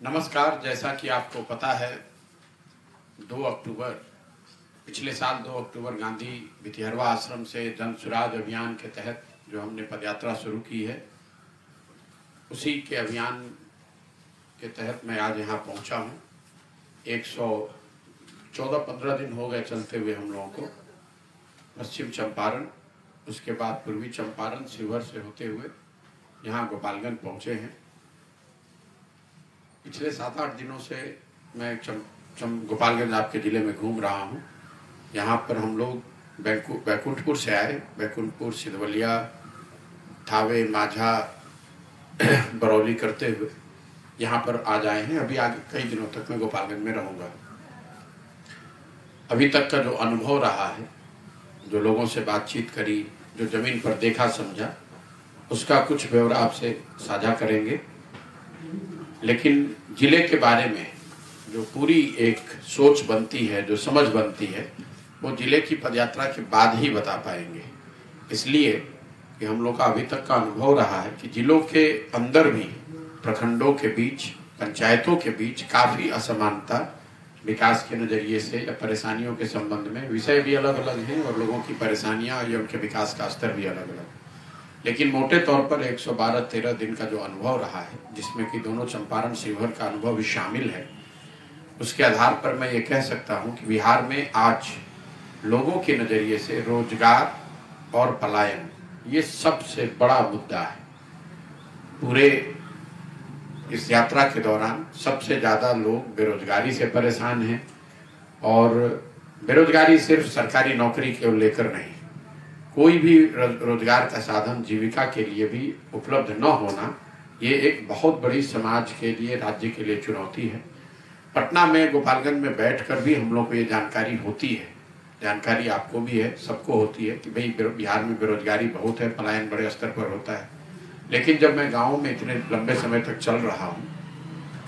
नमस्कार। जैसा कि आपको पता है 2 अक्टूबर पिछले साल 2 अक्टूबर गांधी भितिहरवा आश्रम से जन सुराज अभियान के तहत जो हमने पदयात्रा शुरू की है, उसी के अभियान के तहत मैं आज यहाँ पहुँचा हूँ। 114-15 दिन हो गए चलते हुए हम लोगों को। पश्चिम चंपारण, उसके बाद पूर्वी चंपारण शिवहर से होते हुए यहाँ गोपालगंज पहुँचे हैं। पिछले 7-8 दिनों से मैं गोपालगंज आपके ज़िले में घूम रहा हूँ। यहाँ पर हम लोग बैकुंठपुर से आए, बैकुंठपुर, सिधवलिया, थावे, माझा, बरौली करते हुए यहाँ पर आ जाए हैं। अभी आगे कई दिनों तक मैं गोपालगंज में रहूँगा। अभी तक का जो अनुभव रहा है, जो लोगों से बातचीत करी, जो ज़मीन पर देखा समझा, उसका कुछ ब्यौरा आपसे साझा करेंगे। लेकिन जिले के बारे में जो पूरी एक सोच बनती है, जो समझ बनती है, वो जिले की पदयात्रा के बाद ही बता पाएंगे। इसलिए कि हम लोग का अभी तक का अनुभव रहा है कि जिलों के अंदर भी, प्रखंडों के बीच, पंचायतों के बीच काफ़ी असमानता विकास के नज़रिए से या परेशानियों के संबंध में, विषय भी अलग अलग हैं और लोगों की परेशानियां या उनके विकास का स्तर भी अलग अलग। लेकिन मोटे तौर पर 112-13 दिन का जो अनुभव रहा है, जिसमें कि दोनों चंपारण शिवहर का अनुभव भी शामिल है, उसके आधार पर मैं ये कह सकता हूँ कि बिहार में आज लोगों के नज़रिए से रोजगार और पलायन ये सबसे बड़ा मुद्दा है। पूरे इस यात्रा के दौरान सबसे ज़्यादा लोग बेरोजगारी से परेशान हैं, और बेरोजगारी सिर्फ सरकारी नौकरी को लेकर नहीं, कोई भी रोजगार का साधन जीविका के लिए भी उपलब्ध न होना, ये एक बहुत बड़ी समाज के लिए, राज्य के लिए चुनौती है। पटना में, गोपालगंज में बैठकर भी हम लोग को ये जानकारी होती है, जानकारी आपको भी है, सबको होती है कि भाई बिहार में बेरोजगारी बहुत है, पलायन बड़े स्तर पर होता है। लेकिन जब मैं गाँव में इतने लंबे समय तक चल रहा हूँ,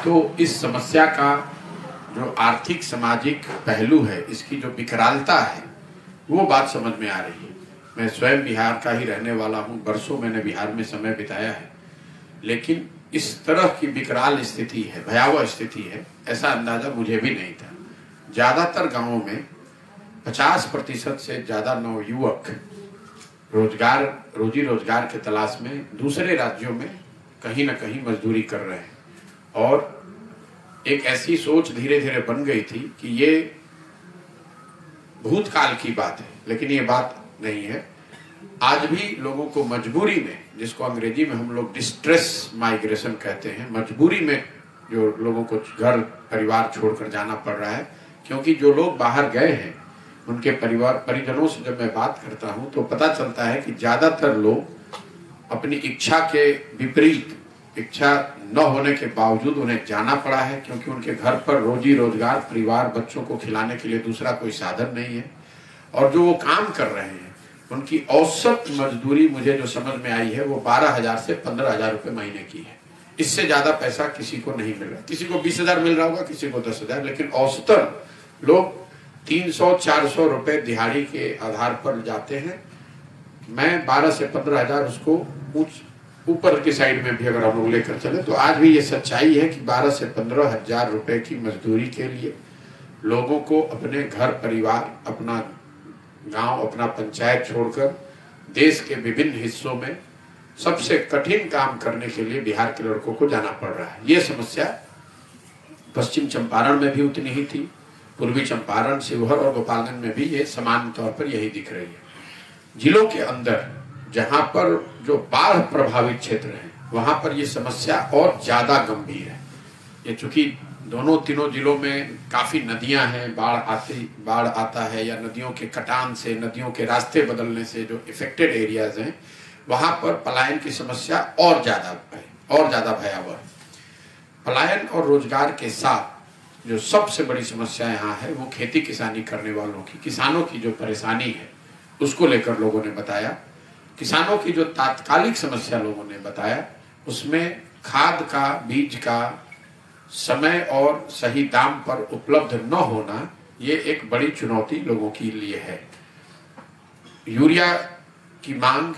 तो इस समस्या का जो आर्थिक सामाजिक पहलू है, इसकी जो विकरालता है, वो बात समझ में आ रही है। मैं स्वयं बिहार का ही रहने वाला हूँ, बरसों मैंने बिहार में समय बिताया है, लेकिन इस तरह की विकराल स्थिति है, भयावह स्थिति है, ऐसा अंदाजा मुझे भी नहीं था। ज़्यादातर गांवों में 50% से ज़्यादा नवयुवक रोजी रोजगार के तलाश में दूसरे राज्यों में कहीं ना कहीं मजदूरी कर रहे हैं, और एक ऐसी सोच धीरे धीरे बन गई थी कि ये भूतकाल की बात है, लेकिन ये बात नहीं है। आज भी लोगों को मजबूरी में, जिसको अंग्रेजी में हम लोग डिस्ट्रेस माइग्रेशन कहते हैं, मजबूरी में जो लोगों को घर परिवार छोड़कर जाना पड़ रहा है, क्योंकि जो लोग बाहर गए हैं उनके परिवार परिजनों से जब मैं बात करता हूं तो पता चलता है कि ज्यादातर लोग अपनी इच्छा के विपरीत, इच्छा न होने के बावजूद उन्हें जाना पड़ा है, क्योंकि उनके घर पर रोजी रोजगार, परिवार, बच्चों को खिलाने के लिए दूसरा कोई साधन नहीं है। और जो वो काम कर रहे हैं, उनकी औसत मजदूरी मुझे जो समझ में आई है वो 12,000 से 15,000 रुपये महीने की है। इससे ज्यादा पैसा किसी को नहीं मिल रहा। किसी को 20,000 मिल रहा होगा, किसी को 10,000, लेकिन औसतन लोग 300-400 रुपये दिहाड़ी के आधार पर जाते हैं। मैं 12 से 15,000 उसको ऊपर की साइड में भी अगर हम लोग लेकर चले तो आज भी ये सच्चाई है कि 12 से 15,000 रुपये की मजदूरी के लिए लोगों को अपने घर परिवार, अपना गांव, अपना पंचायत छोड़कर देश के विभिन्न हिस्सों में सबसे कठिन काम करने के लिए बिहार के लड़कों को जाना पड़ रहा है। ये समस्या पश्चिम चंपारण में भी उतनी ही थी, पूर्वी चंपारण, शिवहर और गोपालगंज में भी ये समान तौर पर यही दिख रही है। जिलों के अंदर जहां पर जो बाढ़ प्रभावित क्षेत्र है, वहां पर ये समस्या और ज्यादा गंभीर है। ये चूंकि दोनों तीनों जिलों में काफी नदियां हैं, बाढ़ आता है, या नदियों के कटान से, नदियों के रास्ते बदलने से जो इफेक्टेड एरियाज हैं, वहां पर पलायन की समस्या और ज्यादा भयावह। पलायन और रोजगार के साथ जो सबसे बड़ी समस्या यहाँ है वो खेती किसानी करने वालों की, किसानों की जो परेशानी है उसको लेकर लोगों ने बताया। किसानों की जो तात्कालिक समस्या लोगों ने बताया, उसमें खाद का, बीज का समय और सही दाम पर उपलब्ध न होना, ये एक बड़ी चुनौती लोगों के लिए है। यूरिया की मांग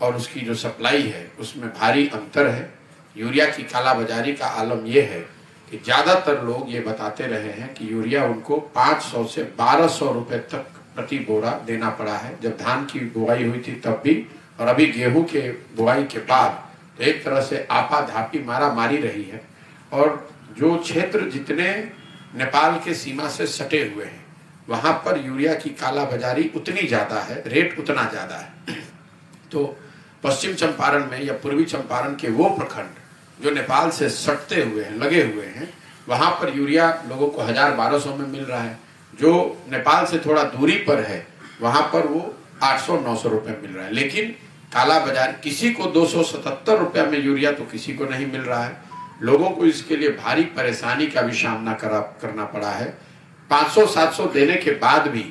और उसकी जो सप्लाई है उसमें भारी अंतर है। यूरिया की कालाबाजारी का आलम यह है कि ज्यादातर लोग ये बताते रहे हैं कि यूरिया उनको 500 से 1200 रुपए तक प्रति बोरा देना पड़ा है, जब धान की बुआई हुई थी तब भी, और अभी गेहूं के बुआई के बाद। तो एक तरह से आपाधापी मारा मारी रही है। और जो क्षेत्र जितने नेपाल के सीमा से सटे हुए हैं वहां पर यूरिया की कालाबाजारी उतनी ज्यादा है, रेट उतना ज्यादा है। तो पश्चिम चंपारण में या पूर्वी चंपारण के वो प्रखंड जो नेपाल से सटते हुए हैं, लगे हुए हैं, वहां पर यूरिया लोगों को 1000-1200 में मिल रहा है। जो नेपाल से थोड़ा दूरी पर है वहां पर वो 800-900 रुपए मिल रहा है। लेकिन काला बाजार, किसी को 277 रुपया में यूरिया तो किसी को नहीं मिल रहा है। लोगों को इसके लिए भारी परेशानी का भी सामना करना पड़ा है। 500-700 देने के बाद भी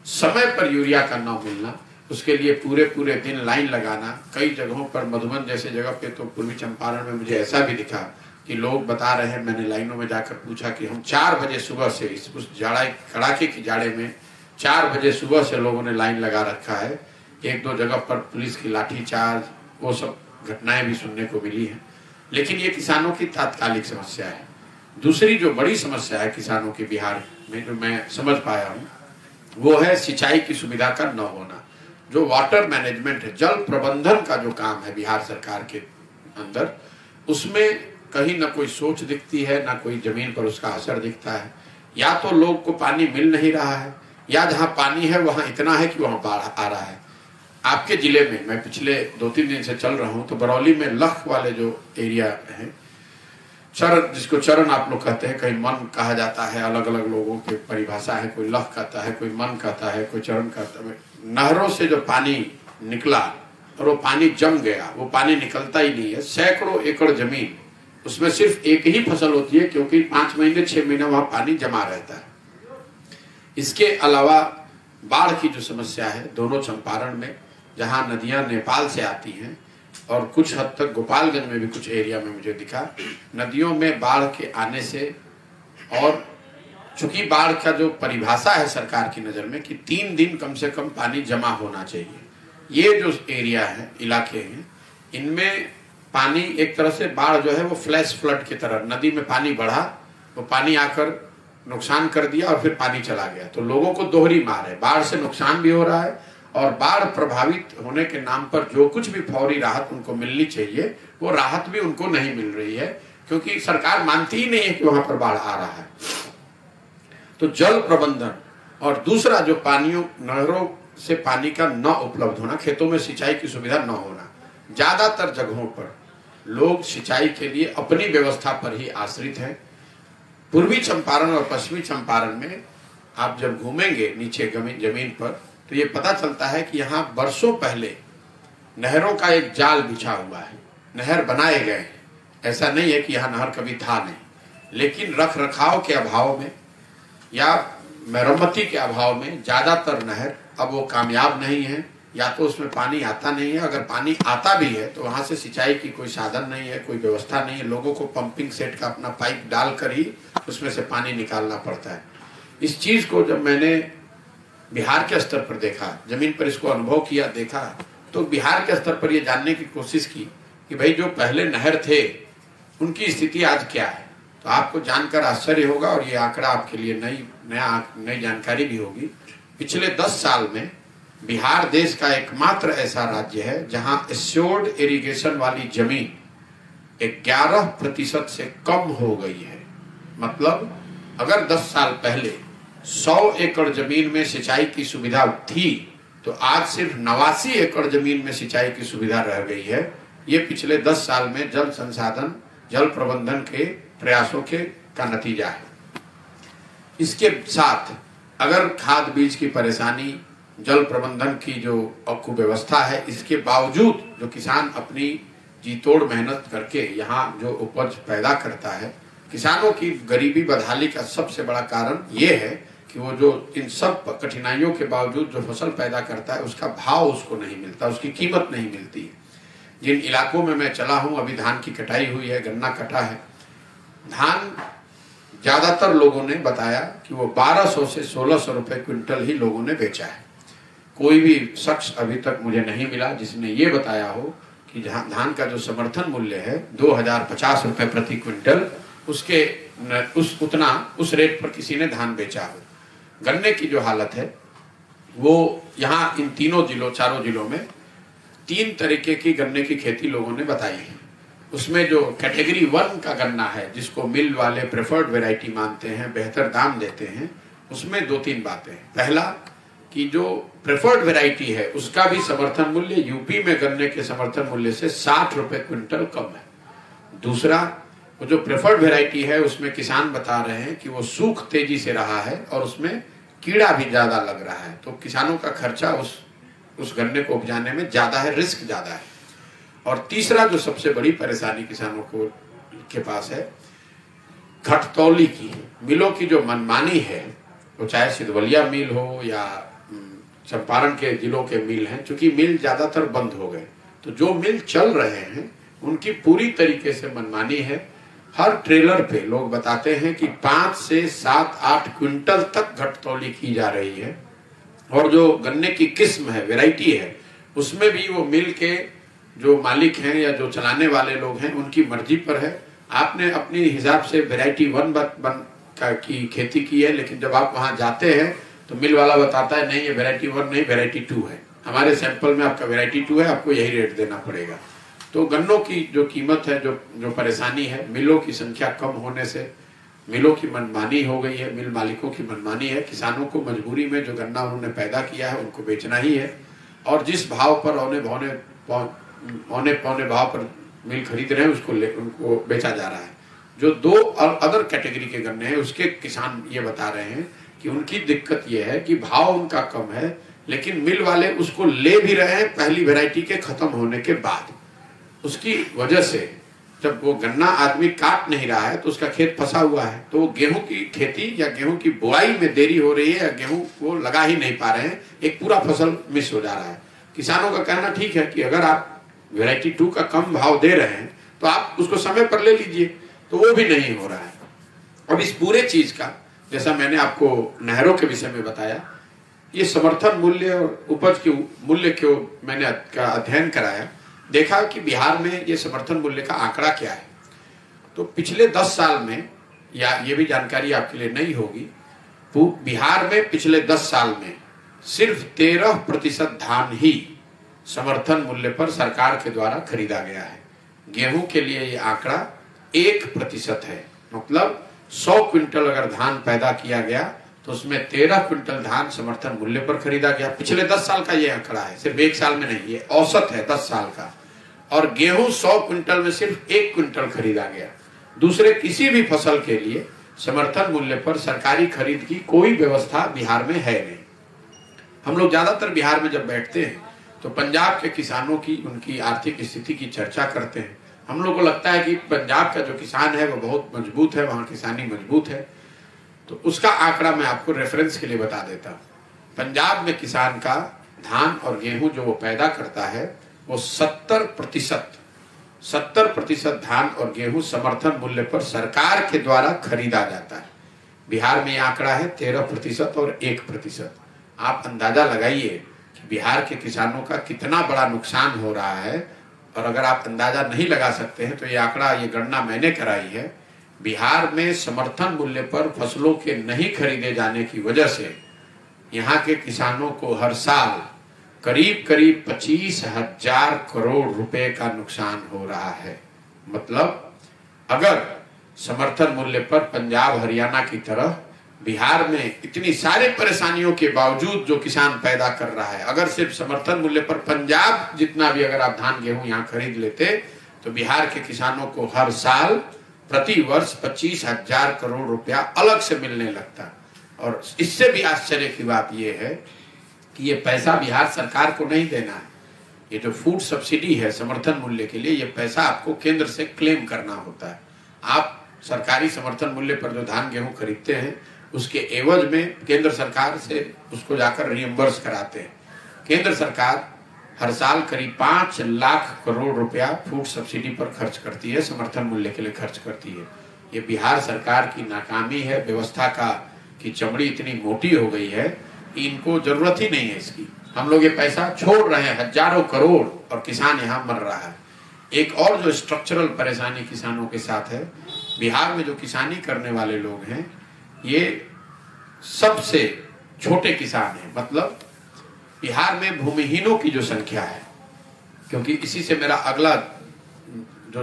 समय पर यूरिया का न मिलना, उसके लिए पूरे दिन लाइन लगाना। कई जगहों पर, मधुबन जैसे जगह पे तो पूर्वी चंपारण में मुझे ऐसा भी दिखा कि लोग बता रहे हैं, मैंने लाइनों में जाकर पूछा कि हम 4 बजे सुबह से, उस कड़ाके की जाड़े में 4 बजे सुबह से लोगों ने लाइन लगा रखा है। 1-2 जगह पर पुलिस की लाठीचार्ज, वो सब घटनाएं भी सुनने को मिली है। लेकिन ये किसानों की तात्कालिक समस्या है। दूसरी जो बड़ी समस्या है किसानों के बिहार में, जो मैं समझ पाया हूँ, वो है सिंचाई की सुविधा का न होना। जो वाटर मैनेजमेंट है, जल प्रबंधन का जो काम है बिहार सरकार के अंदर, उसमें कहीं ना कोई सोच दिखती है, ना कोई जमीन पर उसका असर दिखता है। या तो लोग को पानी मिल नहीं रहा है, या जहाँ पानी है वहाँ इतना है कि वहाँ बाढ़ आ रहा है। आपके जिले में मैं पिछले 2-3 दिन से चल रहा हूँ, तो बरौली में लख वाले जो एरिया है, चरण, जिसको चरण आप लोग कहते हैं, कहीं मन कहा जाता है, अलग अलग लोगों की परिभाषा है, कोई लख कहता है, कोई मन कहता है, कोई चरण कहता है। नहरों से जो पानी निकला और वो पानी जम गया, वो पानी निकलता ही नहीं है। सैकड़ों एकड़ जमीन, उसमें सिर्फ एक ही फसल होती है, क्योंकि 5 महीने 6 महीने वहां पानी जमा रहता है। इसके अलावा बाढ़ की जो समस्या है दोनों चंपारण में, जहां नदियां नेपाल से आती हैं और कुछ हद तक गोपालगंज में भी कुछ एरिया में मुझे दिखा, नदियों में बाढ़ के आने से, और चूंकि बाढ़ का जो परिभाषा है सरकार की नजर में कि 3 दिन कम से कम पानी जमा होना चाहिए, ये जो एरिया है, इलाके हैं, इनमें पानी एक तरह से, बाढ़ जो है वो फ्लैश फ्लड की तरह, नदी में पानी बढ़ा, वो पानी आकर नुकसान कर दिया और फिर पानी चला गया। तो लोगों को दोहरी मार है, बाढ़ से नुकसान भी हो रहा है, और बाढ़ प्रभावित होने के नाम पर जो कुछ भी फौरी राहत उनको मिलनी चाहिए, वो राहत भी उनको नहीं मिल रही है, क्योंकि सरकार मानती ही नहीं है कि वहां पर बाढ़ आ रहा है। तो जल प्रबंधन, और दूसरा जो पानियों, नहरों से पानी का न उपलब्ध होना, खेतों में सिंचाई की सुविधा न होना। ज्यादातर जगहों पर लोग सिंचाई के लिए अपनी व्यवस्था पर ही आश्रित हैं। पूर्वी चंपारण और पश्चिमी चंपारण में आप जब घूमेंगे नीचे जमीन पर, तो ये पता चलता है कि यहाँ बरसों पहले नहरों का एक जाल बिछा हुआ है, नहर बनाए गए हैं। ऐसा नहीं है कि यहाँ नहर कभी था नहीं, लेकिन रख रखाव के अभाव में या मरम्मती के अभाव में ज्यादातर नहर अब वो कामयाब नहीं है, या तो उसमें पानी आता नहीं है, अगर पानी आता भी है तो वहां से सिंचाई की कोई साधन नहीं है, कोई व्यवस्था नहीं है। लोगों को पंपिंग सेट का अपना पाइप डालकर ही उसमें से पानी निकालना पड़ता है। इस चीज को जब मैंने बिहार के स्तर पर देखा, जमीन पर इसको अनुभव किया, देखा, तो बिहार के स्तर पर यह जानने की कोशिश की कि भाई जो पहले नहर थे उनकी स्थिति आज क्या है। तो आपको जानकर आश्चर्य होगा, और ये आंकड़ा आपके लिए नई जानकारी भी होगी। पिछले 10 साल में बिहार देश का एकमात्र ऐसा राज्य है जहां एश्योर्ड इरिगेशन वाली जमीन 11% से कम हो गई है। मतलब अगर 10 साल पहले 100 एकड़ जमीन में सिंचाई की सुविधा थी, तो आज सिर्फ 89 एकड़ जमीन में सिंचाई की सुविधा रह गई है। ये पिछले 10 साल में जल संसाधन, जल प्रबंधन के प्रयासों का नतीजा है। इसके साथ अगर खाद बीज की परेशानी, जल प्रबंधन की जो कुव्यवस्था है, इसके बावजूद जो किसान अपनी जी तोड़ मेहनत करके यहाँ जो उपज पैदा करता है, किसानों की गरीबी बदहाली का सबसे बड़ा कारण ये है कि वो जो इन सब कठिनाइयों के बावजूद जो फसल पैदा करता है, उसका भाव उसको नहीं मिलता, उसकी कीमत नहीं मिलती है। जिन इलाकों में मैं चला हूँ, अभी धान की कटाई हुई है, गन्ना कटा है, धान ज्यादातर लोगों ने बताया कि वो 1200 से 1600 रुपए क्विंटल ही लोगों ने बेचा है। कोई भी शख्स अभी तक मुझे नहीं मिला जिसने ये बताया हो कि धान का जो समर्थन मूल्य है 2050 रुपए प्रति क्विंटल, उसके उस रेट पर किसी ने धान बेचा हो। गन्ने की जो हालत है वो यहाँ इन चारों जिलों में 3 तरीके की गन्ने की खेती लोगों ने बताई है। उसमें जो कैटेगरी 1 का गन्ना है, जिसको मिल वाले प्रेफर्ड वैरायटी मानते हैं, बेहतर दाम देते हैं, उसमें 2-3 बातें। पहला कि जो प्रेफर्ड वैरायटी है उसका भी समर्थन मूल्य यूपी में गन्ने के समर्थन मूल्य से 60 रुपए क्विंटल कम है। दूसरा, वो जो प्रेफर्ड वैरायटी है उसमें किसान बता रहे हैं कि वो सूख तेजी से रहा है और उसमें कीड़ा भी ज्यादा लग रहा है, तो किसानों का खर्चा उस गन्ने को उपजाने में ज्यादा है, रिस्क ज्यादा है। और तीसरा जो सबसे बड़ी परेशानी किसानों के पास है, घटतौली की, मिलों की जो मनमानी है, वो चाहे सिद्धवलिया मिल हो या चंपारण के जिलों के मिल हैं, चूंकि मिल ज्यादातर बंद हो गए, तो जो मिल चल रहे हैं उनकी पूरी तरीके से मनमानी है। हर ट्रेलर पे लोग बताते हैं कि 5 से 7-8 क्विंटल तक घटतौली की जा रही है। और जो गन्ने की किस्म है, वैरायटी है, उसमें भी वो मिल के जो मालिक हैं या जो चलाने वाले लोग हैं उनकी मर्जी पर है। आपने अपनी हिसाब से वैरायटी 1 की खेती की है, लेकिन जब आप वहां जाते हैं तो मिल वाला बताता है नहीं, ये वैरायटी 1 नहीं, वैरायटी 2 है, हमारे सैंपल में आपका वैरायटी 2 है, आपको यही रेट देना पड़ेगा। तो गन्नों की जो कीमत है, जो परेशानी है, मिलों की संख्या कम होने से मिलों की मनमानी हो गई है, मिल मालिकों की मनमानी है। किसानों को मजबूरी में जो गन्ना उन्होंने पैदा किया है उनको बेचना ही है, और जिस भाव पर औने पौने भाव पर मिल खरीद रहे हैं उनको बेचा जा रहा है। जो 2 अदर कैटेगरी के गन्ने हैं उसके किसान ये बता रहे हैं कि उनकी दिक्कत ये है कि भाव उनका कम है, लेकिन मिल वाले उसको ले भी रहे हैं पहली वैरायटी के खत्म होने के बाद। उसकी वजह से जब वो गन्ना आदमी काट नहीं रहा है तो उसका खेत फंसा हुआ है, तो वो गेहूं की खेती या गेहूं की बुआई में देरी हो रही है, या गेहूं वो लगा ही नहीं पा रहे हैं, एक पूरा फसल मिस हो जा रहा है। किसानों का कहना ठीक है कि अगर आप वैरायटी 2 का कम भाव दे रहे हैं तो आप उसको समय पर ले लीजिए, तो वो भी नहीं हो रहा है। अब इस पूरे चीज का, जैसा मैंने आपको नहरों के विषय में बताया, ये समर्थन मूल्य और उपज के मूल्य को मैंने अध्ययन कराया, देखा कि बिहार में ये समर्थन मूल्य का आंकड़ा क्या है। तो पिछले 10 साल में, या ये भी जानकारी आपके लिए नहीं होगी, बिहार में पिछले 10 साल में सिर्फ 13% धान ही समर्थन मूल्य पर सरकार के द्वारा खरीदा गया है। गेहूं के लिए ये आंकड़ा 1% है, मतलब 100 क्विंटल अगर धान पैदा किया गया तो उसमें 13 क्विंटल धान समर्थन मूल्य पर खरीदा गया। पिछले 10 साल का ये आंकड़ा है, सिर्फ 1 साल में नहीं, ये औसत है 10 साल का। और गेहूं 100 क्विंटल में सिर्फ 1 क्विंटल खरीदा गया। दूसरे किसी भी फसल के लिए समर्थन मूल्य पर सरकारी खरीद की कोई व्यवस्था बिहार में है नहीं। हम लोग ज्यादातर बिहार में जब बैठते हैं तो पंजाब के किसानों की, उनकी आर्थिक स्थिति की चर्चा करते हैं। हम लोग को लगता है कि पंजाब का जो किसान है वो बहुत मजबूत है, वहां किसानी मजबूत है। तो उसका आंकड़ा मैं आपको रेफरेंस के लिए बता देता हूँ। पंजाब में किसान का धान और गेहूं जो वो पैदा करता है वो 70% धान और गेहूं समर्थन मूल्य पर सरकार के द्वारा खरीदा जाता है। बिहार में आंकड़ा है 13% और 1%। आप अंदाजा लगाइए कि बिहार के किसानों का कितना बड़ा नुकसान हो रहा है। और अगर आप अंदाजा नहीं लगा सकते हैं तो ये आंकड़ा, ये गणना मैंने कराई है। बिहार में समर्थन मूल्य पर फसलों के नहीं खरीदे जाने की वजह से यहाँ के किसानों को हर साल करीब 25,000 करोड़ रुपए का नुकसान हो रहा है। मतलब अगर समर्थन मूल्य पर पंजाब हरियाणा की तरह बिहार में इतनी सारी परेशानियों के बावजूद जो किसान पैदा कर रहा है, अगर सिर्फ समर्थन मूल्य पर पंजाब जितना भी अगर आप धान गेहूं यहाँ खरीद लेते तो बिहार के किसानों को हर साल प्रति वर्ष 25,000 करोड़ रुपया अलग से मिलने लगता। और इससे भी आश्चर्य की बात यह है कि ये पैसा बिहार सरकार को नहीं देना है। ये जो फूड सब्सिडी है समर्थन मूल्य के लिए, ये पैसा आपको केंद्र से क्लेम करना होता है। आप सरकारी समर्थन मूल्य पर जो धान गेहूं खरीदते हैं उसके एवज में केंद्र सरकार से उसको जाकर रियम्बर्स कराते हैं। केंद्र सरकार हर साल करीब 5 लाख करोड़ रुपया फूड सब्सिडी पर खर्च करती है, समर्थन मूल्य के लिए खर्च करती है। ये बिहार सरकार की नाकामी है, व्यवस्था की चमड़ी इतनी मोटी हो गई है कि इनको जरूरत ही नहीं है इसकी। हम लोग ये पैसा छोड़ रहे हैं हजारों करोड़ और किसान यहाँ मर रहा है। एक और जो स्ट्रक्चरल परेशानी किसानों के साथ है बिहार में जो किसानी करने वाले लोग हैं ये सबसे छोटे किसान हैं। मतलब बिहार में भूमिहीनों की जो संख्या है, क्योंकि इसी से मेरा अगला जो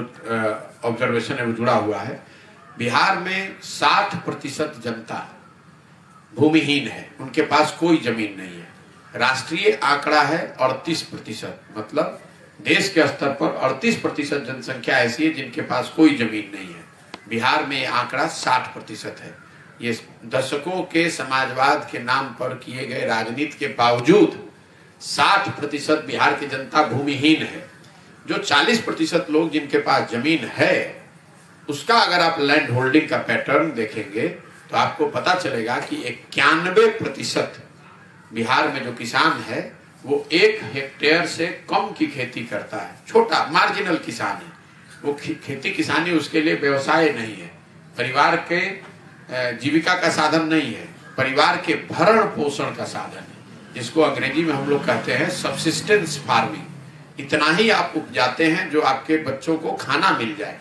ऑब्जर्वेशन है वो जुड़ा हुआ है, बिहार में 60% जनता भूमिहीन है, उनके पास कोई जमीन नहीं है। राष्ट्रीय आंकड़ा है 38%, मतलब देश के स्तर पर 38% जनसंख्या ऐसी है जिनके पास कोई जमीन नहीं है। बिहार में ये आंकड़ा 60% है। ये दशकों के समाजवाद के नाम पर किए गए राजनीति के बावजूद 60% बिहार की जनता भूमिहीन है। जो 40% लोग जिनके पास जमीन है, उसका अगर आप लैंड होल्डिंग का पैटर्न देखेंगे तो आपको पता चलेगा कि 91% बिहार में जो किसान है वो 1 हेक्टेयर से कम की खेती करता है। छोटा मार्जिनल किसान है वो। खेती किसानी उसके लिए व्यवसाय नहीं है, परिवार के जीविका का साधन नहीं है, परिवार के भरण पोषण का साधन है, जिसको अंग्रेजी में हम लोग कहते हैं सब्सिस्टेंस फार्मिंग। इतना ही आप उपजाते हैं जो आपके बच्चों को खाना मिल जाए।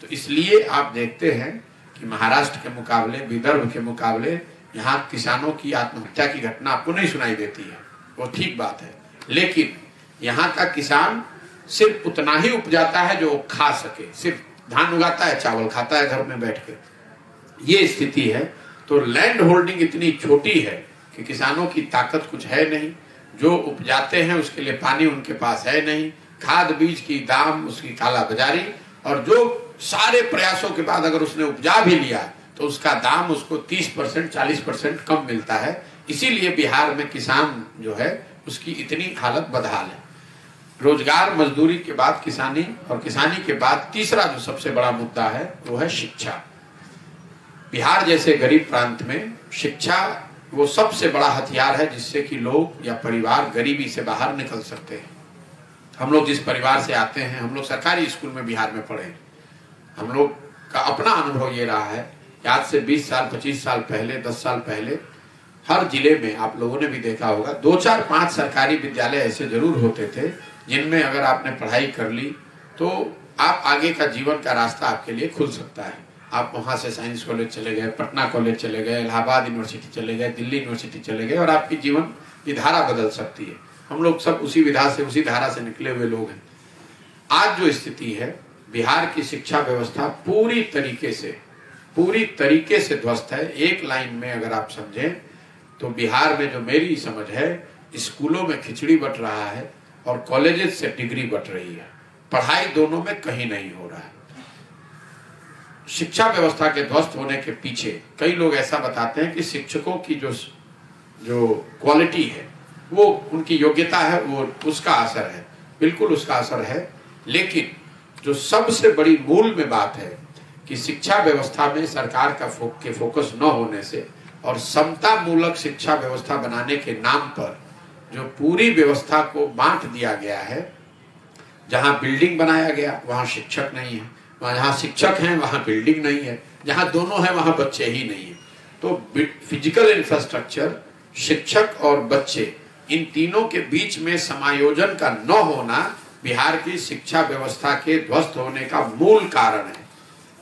तो इसलिए आप देखते हैं कि महाराष्ट्र के मुकाबले, विदर्भ के मुकाबले यहाँ किसानों की आत्महत्या की घटना आपको नहीं सुनाई देती है। वो ठीक बात है, लेकिन यहाँ का किसान सिर्फ उतना ही उपजाता है जो खा सके। सिर्फ धान उगाता है, चावल खाता है घर में बैठ के, ये स्थिति है। तो लैंड होल्डिंग इतनी छोटी है कि किसानों की ताकत कुछ है नहीं। जो उपजाते हैं उसके लिए पानी उनके पास है नहीं, खाद बीज की दाम, उसकी काला बाजारी, और जो सारे प्रयासों के बाद अगर उसने उपजा भी लिया तो उसका दाम उसको 30% 40% कम मिलता है। इसीलिए बिहार में किसान जो है उसकी इतनी हालत बदहाल है। रोजगार मजदूरी के बाद किसानी, और किसानी के बाद तीसरा जो सबसे बड़ा मुद्दा है वो है शिक्षा। बिहार जैसे गरीब प्रांत में शिक्षा वो सबसे बड़ा हथियार है जिससे कि लोग या परिवार गरीबी से बाहर निकल सकते हैं। हम लोग जिस परिवार से आते हैं, हम लोग सरकारी स्कूल में बिहार में पढ़े। हम लोग का अपना अनुभव ये रहा है कि आज से 20 साल 25 साल पहले, 10 साल पहले हर जिले में आप लोगों ने भी देखा होगा 2 4 5 सरकारी विद्यालय ऐसे जरूर होते थे जिनमें अगर आपने पढ़ाई कर ली तो आप आगे का जीवन का रास्ता आपके लिए खुल सकता है। आप वहां से साइंस कॉलेज चले गए, पटना कॉलेज चले गए, इलाहाबाद यूनिवर्सिटी चले गए, दिल्ली यूनिवर्सिटी चले गए, और आपकी जीवन की धारा बदल सकती है। हम लोग सब उसी विधा से, उसी धारा से निकले हुए लोग हैं। आज जो स्थिति है, बिहार की शिक्षा व्यवस्था पूरी तरीके से ध्वस्त है। एक लाइन में अगर आप समझें तो बिहार में जो मेरी समझ है, स्कूलों में खिचड़ी बट रहा है और कॉलेजेस से डिग्री बट रही है। पढ़ाई दोनों में कहीं नहीं हो रहा है। शिक्षा व्यवस्था के ध्वस्त होने के पीछे कई लोग ऐसा बताते हैं कि शिक्षकों की जो क्वालिटी है, वो उनकी योग्यता है, वो उसका असर है। बिल्कुल उसका असर है, लेकिन जो सबसे बड़ी मूल में बात है कि शिक्षा व्यवस्था में सरकार का फोकस न होने से और समता मूलक शिक्षा व्यवस्था बनाने के नाम पर जो पूरी व्यवस्था को बांट दिया गया है, जहां बिल्डिंग बनाया गया वहां शिक्षक नहीं है, जहां शिक्षक हैं वहां बिल्डिंग नहीं है, जहां दोनों है वहां बच्चे ही नहीं है। तो फिजिकल इंफ्रास्ट्रक्चर, शिक्षक और बच्चे, इन तीनों के बीच में समायोजन का न होना बिहार की शिक्षा व्यवस्था के ध्वस्त होने का मूल कारण है।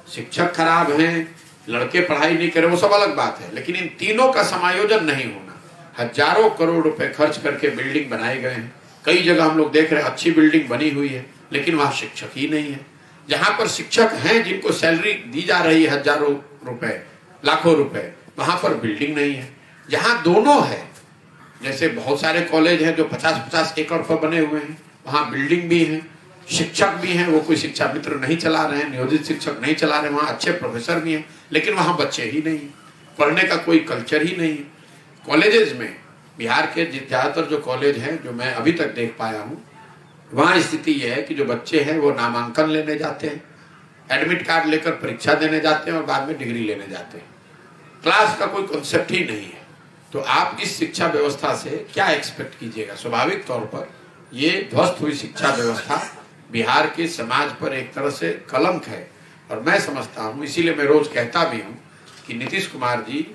शिक्षक खराब हैं, लड़के पढ़ाई नहीं करे, वो सब अलग बात है, लेकिन इन तीनों का समायोजन नहीं होना। हजारों करोड़ रुपए खर्च करके बिल्डिंग बनाए गए हैं। कई जगह हम लोग देख रहे हैं अच्छी बिल्डिंग बनी हुई है, लेकिन वहां शिक्षक ही नहीं है। जहां पर शिक्षक हैं, जिनको सैलरी दी जा रही है हजारों रुपए, लाखों रुपए, वहां पर बिल्डिंग नहीं है। जहां दोनों है, जैसे बहुत सारे कॉलेज हैं जो 50-50 एकड़ पर बने हुए हैं, वहां बिल्डिंग भी है, शिक्षक भी हैं, वो कोई शिक्षा मित्र नहीं चला रहे हैं, नियोजित शिक्षक नहीं चला रहे हैं, वहां अच्छे प्रोफेसर भी हैं, लेकिन वहां बच्चे ही नहीं है, पढ़ने का कोई कल्चर ही नहीं है। कॉलेजेस में बिहार के ज्यादातर जो कॉलेज हैं, जो मैं अभी तक देख पाया हूँ, वहां स्थिति यह है कि जो बच्चे हैं वो नामांकन लेने जाते हैं, एडमिट कार्ड लेकर परीक्षा देने जाते हैं और बाद में डिग्री लेने जाते हैं। क्लास का कोई कॉन्सेप्ट ही नहीं है। तो आप इस शिक्षा व्यवस्था से क्या एक्सपेक्ट कीजिएगा? स्वाभाविक तौर पर ये ध्वस्त हुई शिक्षा व्यवस्था बिहार के समाज पर एक तरह से कलंक है। और मैं समझता हूँ, इसीलिए मैं रोज कहता भी हूँ कि नीतीश कुमार जी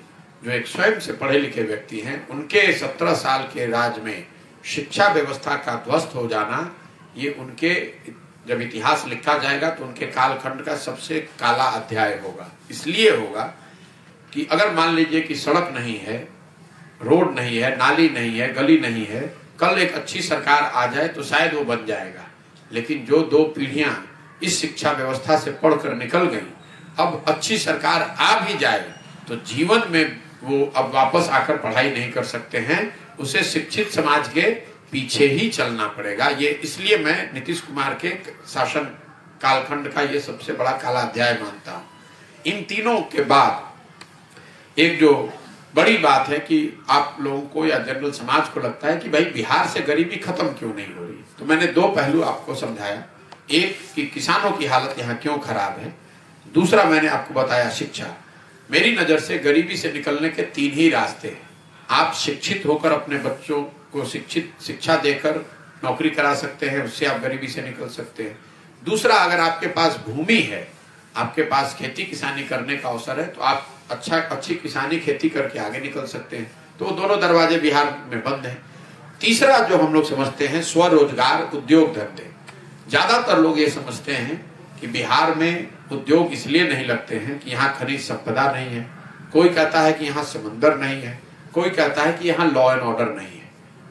जो एक स्वयं से पढ़े लिखे व्यक्ति हैं, उनके 17 साल के राज में शिक्षा व्यवस्था का ध्वस्त हो जाना, ये उनके जब इतिहास लिखा जाएगा तो उनके कालखंड का सबसे काला अध्याय होगा। इसलिए होगा कि अगर मान लीजिए कि सड़क नहीं है, रोड नहीं है, नाली नहीं है, गली नहीं है, कल एक अच्छी सरकार आ जाए तो शायद वो बन जाएगा। लेकिन जो 2 पीढ़ियां इस शिक्षा व्यवस्था से पढ़कर निकल गई, अब अच्छी सरकार आ भी जाए तो जीवन में वो अब वापस आकर पढ़ाई नहीं कर सकते हैं, उसे शिक्षित समाज के पीछे ही चलना पड़ेगा। ये इसलिए मैं नीतीश कुमार के शासन कालखंड का ये सबसे बड़ा काला अध्याय मानता हूं। इन तीनों के बाद एक जो बड़ी बात है कि आप लोगों को या जनरल समाज को लगता है कि भाई बिहार से गरीबी खत्म क्यों नहीं हो रही, तो मैंने 2 पहलू आपको समझाया। एक कि किसानों की हालत यहाँ क्यों खराब है, दूसरा मैंने आपको बताया शिक्षा। मेरी नजर से गरीबी से निकलने के 3 ही रास्ते हैं। आप शिक्षित होकर अपने बच्चों को शिक्षा देकर नौकरी करा सकते हैं, उससे आप गरीबी से निकल सकते हैं। दूसरा, अगर आपके पास भूमि है, आपके पास खेती किसानी करने का अवसर है, तो आप अच्छी किसानी खेती करके आगे निकल सकते हैं। तो दोनों दरवाजे बिहार में बंद हैं। तीसरा जो हम लोग समझते हैं स्वरोजगार, उद्योग धंधे। ज्यादातर लोग ये समझते हैं कि बिहार में उद्योग इसलिए नहीं लगते हैं कि यहाँ खनिज संपदा नहीं है, कोई कहता है कि यहाँ समंदर नहीं है, कोई कहता है कि यहाँ लॉ एंड ऑर्डर नहीं है।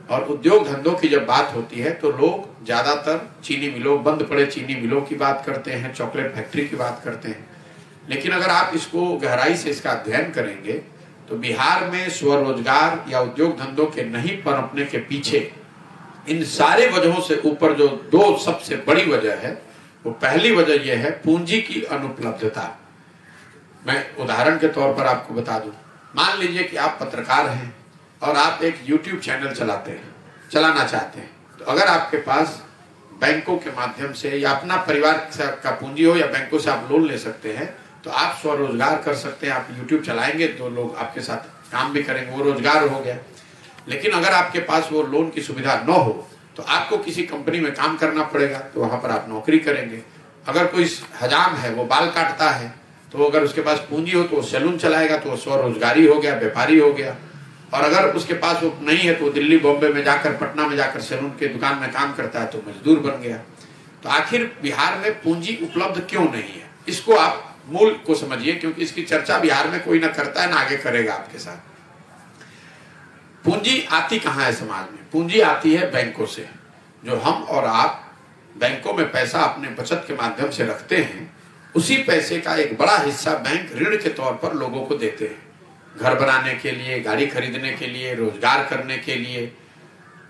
और उद्योग धंधों की जब बात होती है तो लोग ज्यादातर चीनी मिलों, बंद पड़े चीनी मिलों की बात करते हैं, चॉकलेट फैक्ट्री की बात करते हैं। लेकिन अगर आप इसको गहराई से इसका अध्ययन करेंगे तो बिहार में स्वरोजगार या उद्योग धंधों के नहीं पनपने के पीछे इन सारे वजहों से ऊपर जो 2 सबसे बड़ी वजह है, वो पहली वजह यह है पूंजी की अनुपलब्धता। मैं उदाहरण के तौर पर आपको बता दूं, मान लीजिए कि आप पत्रकार हैं और आप एक YouTube चैनल चलाना चाहते हैं, तो अगर आपके पास बैंकों के माध्यम से या अपना परिवार का पूंजी हो या बैंकों से आप लोन ले सकते हैं, तो आप स्वरोजगार कर सकते हैं। आप YouTube चलाएंगे तो लोग आपके साथ काम भी करेंगे, वो रोजगार हो गया। लेकिन अगर आपके पास वो लोन की सुविधा न हो तो आपको किसी कंपनी में काम करना पड़ेगा, तो वहां पर आप नौकरी करेंगे। अगर कोई हजाम है, वो बाल काटता है, तो अगर उसके पास पूंजी हो तो वो सैलून चलाएगा, तो वो स्वरोजगारी हो गया, व्यापारी हो गया। और अगर उसके पास वो नहीं है तो दिल्ली बॉम्बे में जाकर, पटना में जाकर सैलून के दुकान में काम करता है, तो मजदूर बन गया। तो आखिर बिहार में पूंजी उपलब्ध क्यों नहीं है, इसको आप मूल को समझिए, क्योंकि इसकी चर्चा बिहार में कोई ना करता है ना आगे करेगा आपके साथ। पूंजी आती कहां है समाज में? पूंजी आती है बैंकों से। जो हम और आप बैंकों में पैसा अपने बचत के माध्यम से रखते हैं, उसी पैसे का एक बड़ा हिस्सा बैंक ऋण के तौर पर लोगों को देते हैं, घर बनाने के लिए, गाड़ी खरीदने के लिए, रोजगार करने के लिए।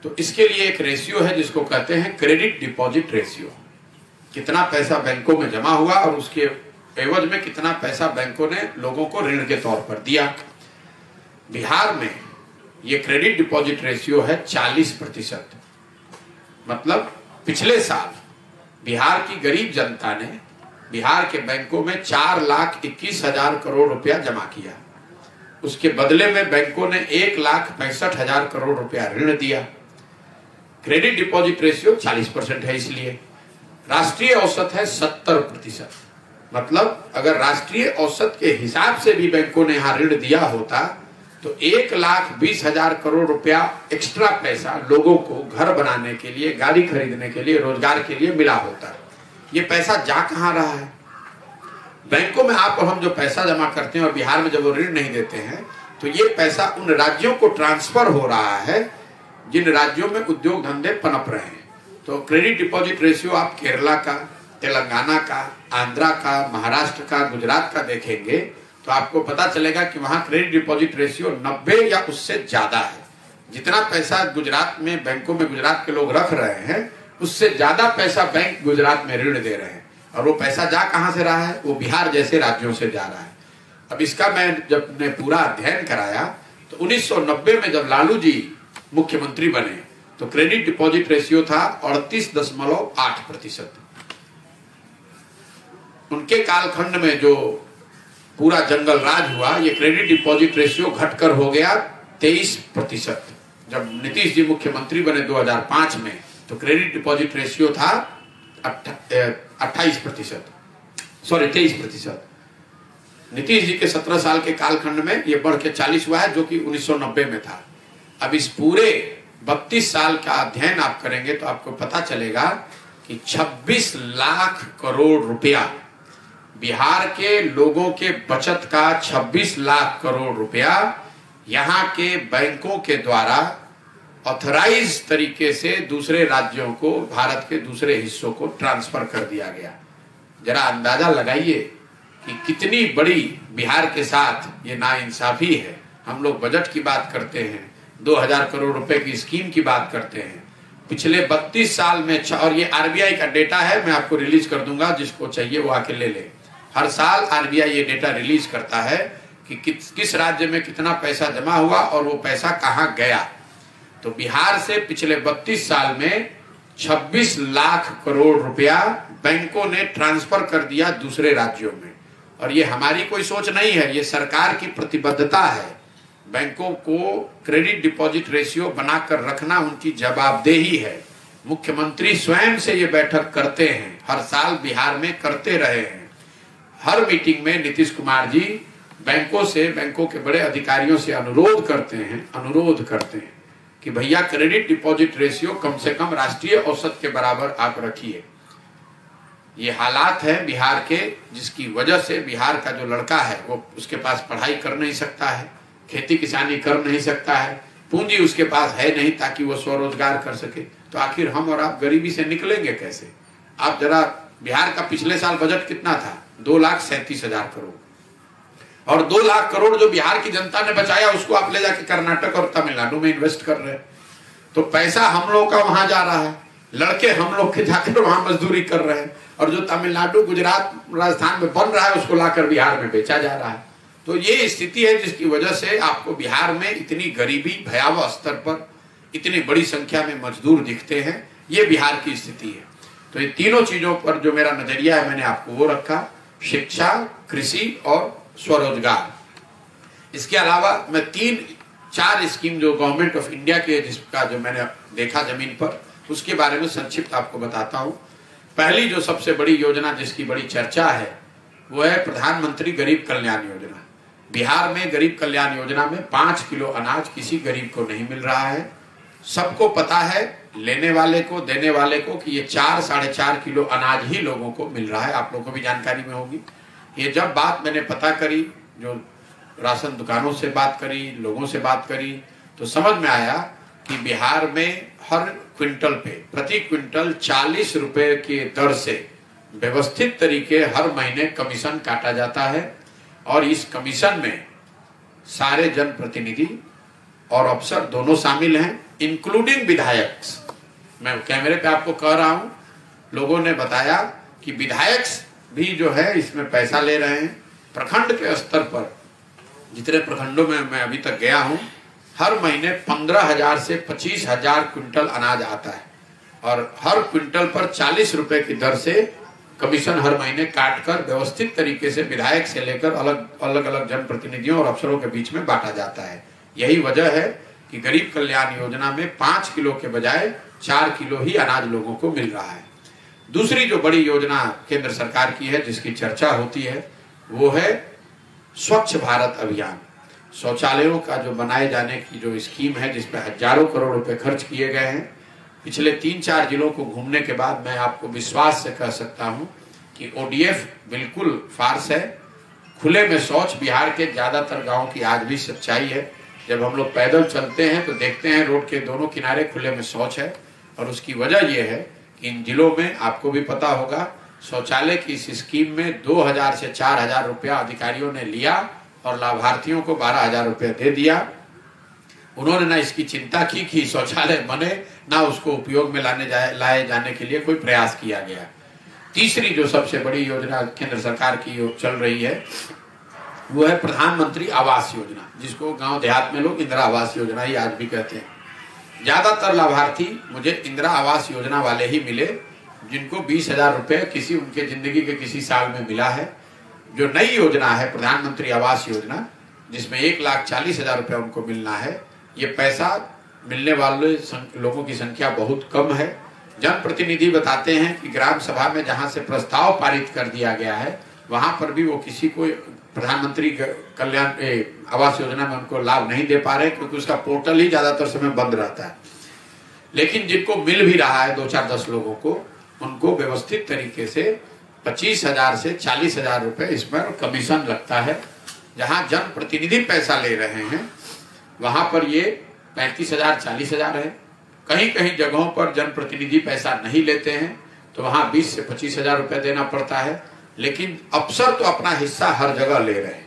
तो इसके लिए एक रेशियो है जिसको कहते हैं क्रेडिट डिपॉजिट रेशियो। कितना पैसा बैंकों में जमा हुआ और उसके एवज में कितना पैसा बैंकों ने लोगों को ऋण के तौर पर दिया। बिहार में ये क्रेडिट डिपॉजिट रेशियो है 40%। मतलब पिछले साल बिहार की गरीब जनता ने बिहार के बैंकों में 4,21,000 करोड़ रुपया जमा किया। उसके बदले में बैंकों ने 1,65,000 करोड़ रुपया ऋण दिया। क्रेडिट डिपॉजिट रेशियो 40% है। इसलिए राष्ट्रीय औसत है 70%। मतलब अगर राष्ट्रीय औसत के हिसाब से भी बैंकों ने यहाँ ऋण दिया होता तो 1,20,000 करोड़ रुपया एक्स्ट्रा पैसा लोगों को घर बनाने के लिए, गाड़ी खरीदने के लिए, रोजगार के लिए मिला होता। ये पैसा जा कहां रहा है? बैंकों में आप और हम जो पैसा जमा करते हैं और बिहार में जब वो ऋण नहीं देते हैं, तो ये पैसा उन राज्यों को ट्रांसफर हो रहा है जिन राज्यों में उद्योग धंधे पनप रहे हैं। तो क्रेडिट डिपॉजिट रेशियो आप केरला का, तेलंगाना का, आंध्रा का, महाराष्ट्र का, गुजरात का देखेंगे तो आपको पता चलेगा कि वहां क्रेडिट डिपॉजिट रेशियो 90 या उससे ज्यादा है। जितना पैसा गुजरात में बैंकों में गुजरात के लोग रख रहे हैं, उससे ज्यादा पैसा बैंक गुजरात में ऋण दे रहे हैं। और वो पैसा जा कहां से रहा है? वो बिहार जैसे राज्यों से जा रहा है। अब इसका मैं जब ने पूरा अध्ययन कराया तो 1990 में जब लालू जी मुख्यमंत्री बने तो क्रेडिट डिपॉजिट रेशियो था 38.8%। उनके कालखंड में जो पूरा जंगल राज हुआ, ये क्रेडिट डिपॉजिट रेशियो घटकर हो गया 23%। जब नीतीश जी मुख्यमंत्री बने 2005 में तो क्रेडिट डिपॉजिट रेशियो था 23%। नीतीश जी के 17 साल के कालखंड में ये बढ़ के 40 हुआ है, जो कि 1990 में था। अब इस पूरे 32 साल का अध्ययन आप करेंगे तो आपको पता चलेगा कि 26 लाख करोड़ रुपया, बिहार के लोगों के बचत का 26 लाख करोड़ रुपया यहाँ के बैंकों के द्वारा ऑथराइज तरीके से दूसरे राज्यों को, भारत के दूसरे हिस्सों को ट्रांसफर कर दिया गया। जरा अंदाजा लगाइए कि कितनी बड़ी बिहार के साथ ये नाइंसाफी है। हम लोग बजट की बात करते हैं, 2000 करोड़ रुपए की स्कीम की बात करते हैं, पिछले 32 साल में, और ये आरबीआई का डेटा है, मैं आपको रिलीज कर दूंगा, जिसको चाहिए वो आके ले ले। हर साल आरबीआई ये डेटा रिलीज करता है कि किस राज्य में कितना पैसा जमा हुआ और वो पैसा कहाँ गया। तो बिहार से पिछले 32 साल में 26 लाख करोड़ रुपया बैंकों ने ट्रांसफर कर दिया दूसरे राज्यों में। और ये हमारी कोई सोच नहीं है, ये सरकार की प्रतिबद्धता है। बैंकों को क्रेडिट डिपॉजिट रेशियो बनाकर रखना उनकी जवाबदेही है। मुख्यमंत्री स्वयं से ये बैठक करते हैं, हर साल बिहार में करते रहे हैं। हर मीटिंग में नीतीश कुमार जी बैंकों से, बैंकों के बड़े अधिकारियों से अनुरोध करते हैं कि भैया क्रेडिट डिपॉजिट रेशियो कम से कम राष्ट्रीय औसत के बराबर आप रखिए। ये हालात है बिहार के, जिसकी वजह से बिहार का जो लड़का है वो उसके पास पढ़ाई कर नहीं सकता है, खेती किसानी कर नहीं सकता है, पूंजी उसके पास है नहीं ताकि वो स्वरोजगार कर सके। तो आखिर हम और आप गरीबी से निकलेंगे कैसे? आप जरा, बिहार का पिछले साल बजट कितना था? 2,37,000 करोड़। और 2 लाख करोड़ जो बिहार की जनता ने बचाया उसको आप ले जाके कर्नाटक और तमिलनाडु में इन्वेस्ट कर रहे हैं। तो पैसा हम लोग का वहां जा रहा है, लड़के हम लोग के जाकर वहां मजदूरी कर रहे हैं, और जो तमिलनाडु, गुजरात, राजस्थान में बन रहा है उसको लाकर बिहार में बेचा जा रहा है। तो ये स्थिति है जिसकी वजह से आपको बिहार में इतनी गरीबी, भयावह स्तर पर इतनी बड़ी संख्या में मजदूर दिखते हैं। ये बिहार की स्थिति है। तो ये तीनों चीजों पर जो मेरा नजरिया है मैंने आपको वो रखा, शिक्षा, कृषि और स्वरोजगार। इसके अलावा मैं 3-4 स्कीम जो गवर्नमेंट ऑफ इंडिया की है, जिसका जो मैंने देखा जमीन पर, उसके बारे में संक्षिप्त आपको बताता हूं। पहली जो सबसे बड़ी योजना जिसकी बड़ी चर्चा है वो है प्रधानमंत्री गरीब कल्याण योजना। बिहार में गरीब कल्याण योजना में 5 किलो अनाज किसी गरीब को नहीं मिल रहा है। सबको पता है, लेने वाले को, देने वाले को, कि ये 4-4.5 किलो अनाज ही लोगों को मिल रहा है। आप लोगों को भी जानकारी में होगी। ये जब बात मैंने पता करी, जो राशन दुकानों से बात करी, लोगों से बात करी, तो समझ में आया कि बिहार में हर क्विंटल पे, प्रति क्विंटल 40 रुपए के दर से व्यवस्थित तरीके हर महीने कमीशन काटा जाता है। और इस कमीशन में सारे जनप्रतिनिधि और अफसर दोनों शामिल हैं, इंक्लूडिंग विधायक। मैं कैमरे पे आपको कह रहा हूं, लोगों ने बताया कि विधायक भी जो है इसमें पैसा ले रहे हैं। प्रखंड के स्तर पर, जितने प्रखंडों में मैं अभी तक गया हूं, हर महीने 15,000 से 25,000 क्विंटल अनाज आता है, और हर क्विंटल पर 40 रुपए की दर से कमीशन हर महीने काटकर व्यवस्थित तरीके से विधायक से लेकर अलग अलग जनप्रतिनिधियों और अफसरों के बीच में बांटा जाता है। यही वजह है कि गरीब कल्याण योजना में 5 किलो के बजाय 4 किलो ही अनाज लोगों को मिल रहा है। दूसरी जो बड़ी योजना केंद्र सरकार की है जिसकी चर्चा होती है वो है स्वच्छ भारत अभियान। शौचालयों का जो बनाए जाने की जो स्कीम है, जिसमें हजारों करोड़ रुपए खर्च किए गए हैं। पिछले 3-4 जिलों को घूमने के बाद मैं आपको विश्वास से कह सकता हूं कि ओडीएफ बिल्कुल फार्स है। खुले में शौच बिहार के ज्यादातर गांवों की आज भी सच्चाई है। जब हम लोग पैदल चलते हैं तो देखते हैं रोड के दोनों किनारे खुले में शौच है। और उसकी वजह यह है कि इन जिलों में, आपको भी पता होगा, शौचालय की इस स्कीम में 2,000 से 4,000 रुपया अधिकारियों ने लिया और लाभार्थियों को 12,000 रुपया दे दिया। उन्होंने ना इसकी चिंता की कि शौचालय बने, ना उसको उपयोग में लाए जाने के लिए कोई प्रयास किया गया। तीसरी जो सबसे बड़ी योजना केंद्र सरकार की चल रही है वो है प्रधानमंत्री आवास योजना, जिसको गांव देहात में लोग इंदिरा आवास योजना ही आज भी कहते हैं। ज्यादातर लाभार्थी मुझे इंदिरा आवास योजना वाले ही मिले जिनको 20,000 रुपए किसी उनके जिंदगी के किसी साल में मिला है। जो नई योजना है प्रधानमंत्री आवास योजना, जिसमें 1,40,000 रुपया उनको मिलना है, ये पैसा मिलने वाले लोगों की संख्या बहुत कम है। जनप्रतिनिधि बताते हैं कि ग्राम सभा में जहां से प्रस्ताव पारित कर दिया गया है वहां पर भी वो किसी को प्रधानमंत्री कल्याण आवास योजना में उनको लाभ नहीं दे पा रहे, क्योंकि उसका पोर्टल ही ज्यादातर समय बंद रहता है। लेकिन जिनको मिल भी रहा है 2-4-10 लोगों को, उनको व्यवस्थित तरीके से 25,000 से 40,000 रुपए इसमें कमीशन लगता है। जहां जनप्रतिनिधि पैसा ले रहे हैं वहां पर ये 35,000 40,000 है। कहीं कहीं जगहों पर जनप्रतिनिधि पैसा नहीं लेते हैं तो वहां 20 से 25,000 रुपए देना पड़ता है, लेकिन अफसर तो अपना हिस्सा हर जगह ले रहे हैं।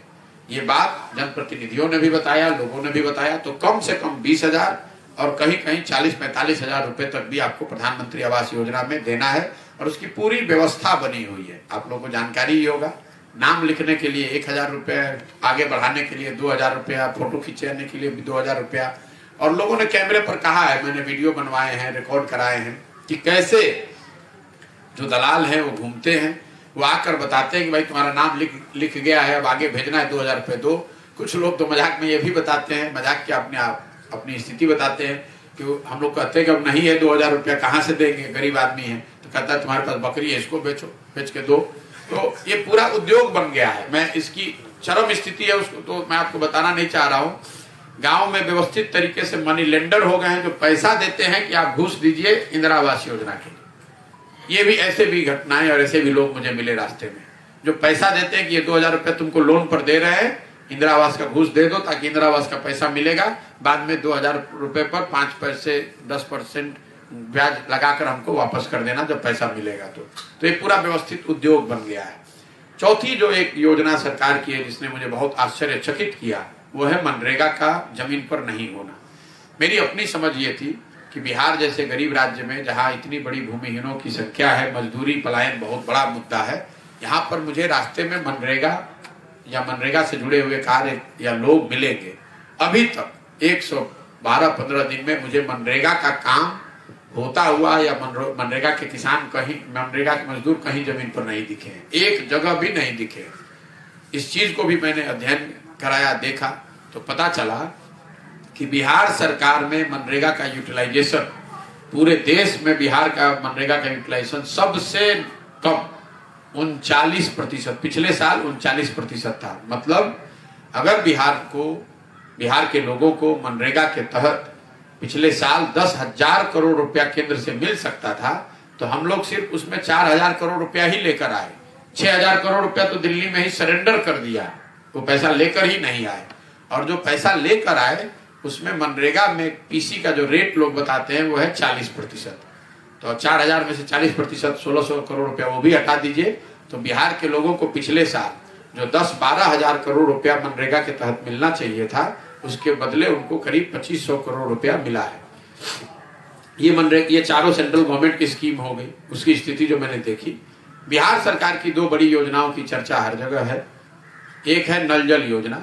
ये बात जनप्रतिनिधियों ने भी बताया, लोगों ने भी बताया। तो कम से कम 20,000 और कहीं कहीं 40-45,000 रुपए तक भी आपको प्रधानमंत्री आवास योजना में देना है और उसकी पूरी व्यवस्था बनी हुई है। आप लोगों को जानकारी ही होगा, नाम लिखने के लिए 1,000 रुपये, आगे बढ़ाने के लिए 2,000 रुपया, फोटो खींचने के लिए भी 2,000 रुपया। और लोगों ने कैमरे पर कहा है, मैंने वीडियो बनवाए हैं, रिकॉर्ड कराए हैं कि कैसे जो दलाल हैं वो घूमते हैं, वो आकर बताते हैं कि भाई तुम्हारा नाम लिख गया है, अब आगे भेजना है 2,000 रुपये दो। कुछ लोग तो मजाक में ये भी बताते हैं, मजाक के अपनी स्थिति बताते हैं कि हम लोग कहते हैं कि अब नहीं है 2,000 रुपया कहाँ से देंगे, गरीब आदमी है। तो कहता है तुम्हारे पास बकरी है, इसको बेचो, बेच के दो। तो ये पूरा उद्योग बन गया है। मैं इसकी चरम स्थिति है उसको तो मैं आपको बताना नहीं चाह रहा हूँ। गांव में व्यवस्थित तरीके से मनी लेंडर हो गए हैं जो पैसा देते हैं कि आप घूस दीजिए इंदिरा आवास योजना के लिए। ये भी ऐसे भी घटनाएं और ऐसे भी लोग मुझे मिले रास्ते में जो पैसा देते हैं कि ये 2,000 रुपये तुमको लोन पर दे रहे हैं, इंदिरा आवास का घूस दे दो ताकि इंदिरा आवास का पैसा मिलेगा। बाद में 2,000 रुपये पर 5 पैसे 10% ब्याज लगाकर हमको वापस कर देना जब पैसा मिलेगा। तो ये पूरा व्यवस्थित उद्योग बन गया है। चौथी जो एक योजना सरकार की है जिसने मुझे बहुत आश्चर्यचकित किया वो है मनरेगा का जमीन पर नहीं होना। मेरी अपनी समझ ये थी कि बिहार जैसे गरीब राज्य में जहाँ इतनी बड़ी भूमिहीनों की संख्या है, मजदूरी पलायन बहुत बड़ा मुद्दा है, यहाँ पर मुझे रास्ते में मनरेगा या मनरेगा से जुड़े हुए कार्य या लोग मिलेंगे। अभी तक 112-15 दिन में मुझे मनरेगा का काम होता हुआ या मनरेगा के किसान कहीं, मनरेगा के मजदूर कहीं जमीन पर नहीं दिखे, एक जगह भी नहीं दिखे। इस चीज को भी मैंने अध्ययन कराया, देखा तो पता चला कि बिहार सरकार में मनरेगा का यूटिलाइजेशन, पूरे देश में बिहार का मनरेगा का यूटिलाइजेशन सबसे कम 39%, पिछले साल 39% था। मतलब अगर बिहार के लोगों को मनरेगा के तहत पिछले साल 10,000 करोड़ रुपया केंद्र से मिल सकता था तो हम लोग सिर्फ उसमें 4,000 करोड़ रुपया ही लेकर आए। 6,000 करोड़ रुपया तो दिल्ली में ही सरेंडर कर दिया, वो पैसा लेकर ही नहीं आए। और जो पैसा लेकर आए उसमें मनरेगा में पीसी का जो रेट लोग बताते हैं वो है 40%। तो 4,000 में से 40% 1,600 करोड़ रुपया वो भी हटा दीजिए तो बिहार के लोगों को पिछले साल जो 10-12 हजार करोड़ रुपया मनरेगा के तहत मिलना चाहिए था उसके बदले उनको करीब 2,500 करोड़ रुपया मिला है। ये चारों सेंट्रल गवर्नमेंट की स्कीम हो गई। उसकी स्थिति जो मैंने देखी, बिहार सरकार की 2 बड़ी योजनाओं की चर्चा हर जगह है। एक है नल जल योजना।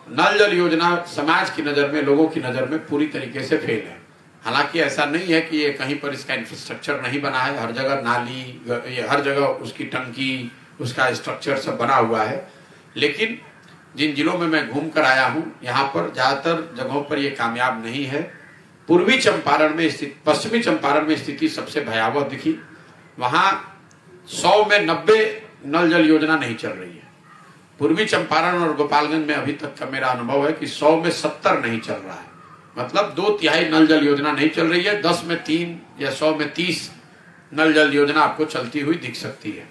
नल जल योजना समाज की नजर में, लोगों की नजर में पूरी तरीके से फेल है। हालांकि ऐसा नहीं है कि ये कहीं पर इसका इंफ्रास्ट्रक्चर नहीं बना है, हर जगह नाली, हर जगह उसकी टंकी, उसका स्ट्रक्चर सब बना हुआ है। लेकिन जिन जिलों में मैं घूम कर आया हूँ यहाँ पर ज्यादातर जगहों पर ये कामयाब नहीं है। पूर्वी चंपारण में स्थित, पश्चिमी चंपारण में स्थिति सबसे भयावह दिखी। वहां 100 में 90 नल जल योजना नहीं चल रही है। पूर्वी चंपारण और गोपालगंज में अभी तक का मेरा अनुभव है कि 100 में 70 नहीं चल रहा है। मतलब 2/3 नल जल योजना नहीं चल रही है। 10 में 3 या 100 में 30 नल जल योजना आपको चलती हुई दिख सकती है।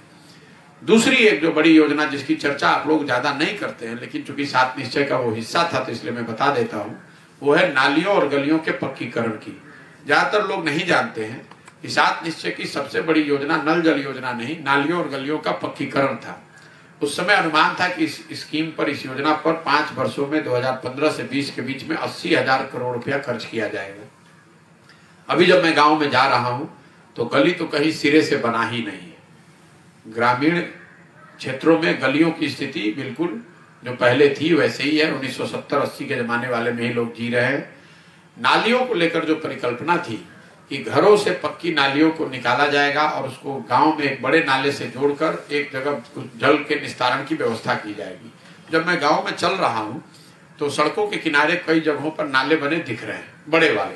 दूसरी एक जो बड़ी योजना जिसकी चर्चा आप लोग ज्यादा नहीं करते हैं, लेकिन चूंकि 7 निश्चय का वो हिस्सा था तो इसलिए मैं बता देता हूँ, वो है नालियों और गलियों के पक्कीकरण की। ज्यादातर लोग नहीं जानते हैं कि 7 निश्चय की सबसे बड़ी योजना नल जल योजना नहीं, नालियों और गलियों का पक्कीकरण था। उस समय अनुमान था कि इस स्कीम पर, इस योजना पर 5 वर्षों में 2015 से 20 के बीच में 80,000 करोड़ रुपया खर्च किया जाएगा। अभी जब मैं गांव में जा रहा हूं तो गली तो कहीं सिरे से बना ही नहीं है। ग्रामीण क्षेत्रों में गलियों की स्थिति बिल्कुल जो पहले थी वैसे ही है। 1970-80 के जमाने वाले में ही लोग जी रहे हैं। नालियों को लेकर जो परिकल्पना थी कि घरों से पक्की नालियों को निकाला जाएगा और उसको गांव में एक बड़े नाले से जोड़कर एक जगह जल के निस्तारण की व्यवस्था की जाएगी। जब मैं गांव में चल रहा हूं तो सड़कों के किनारे कई जगहों पर नाले बने दिख रहे हैं, बड़े वाले,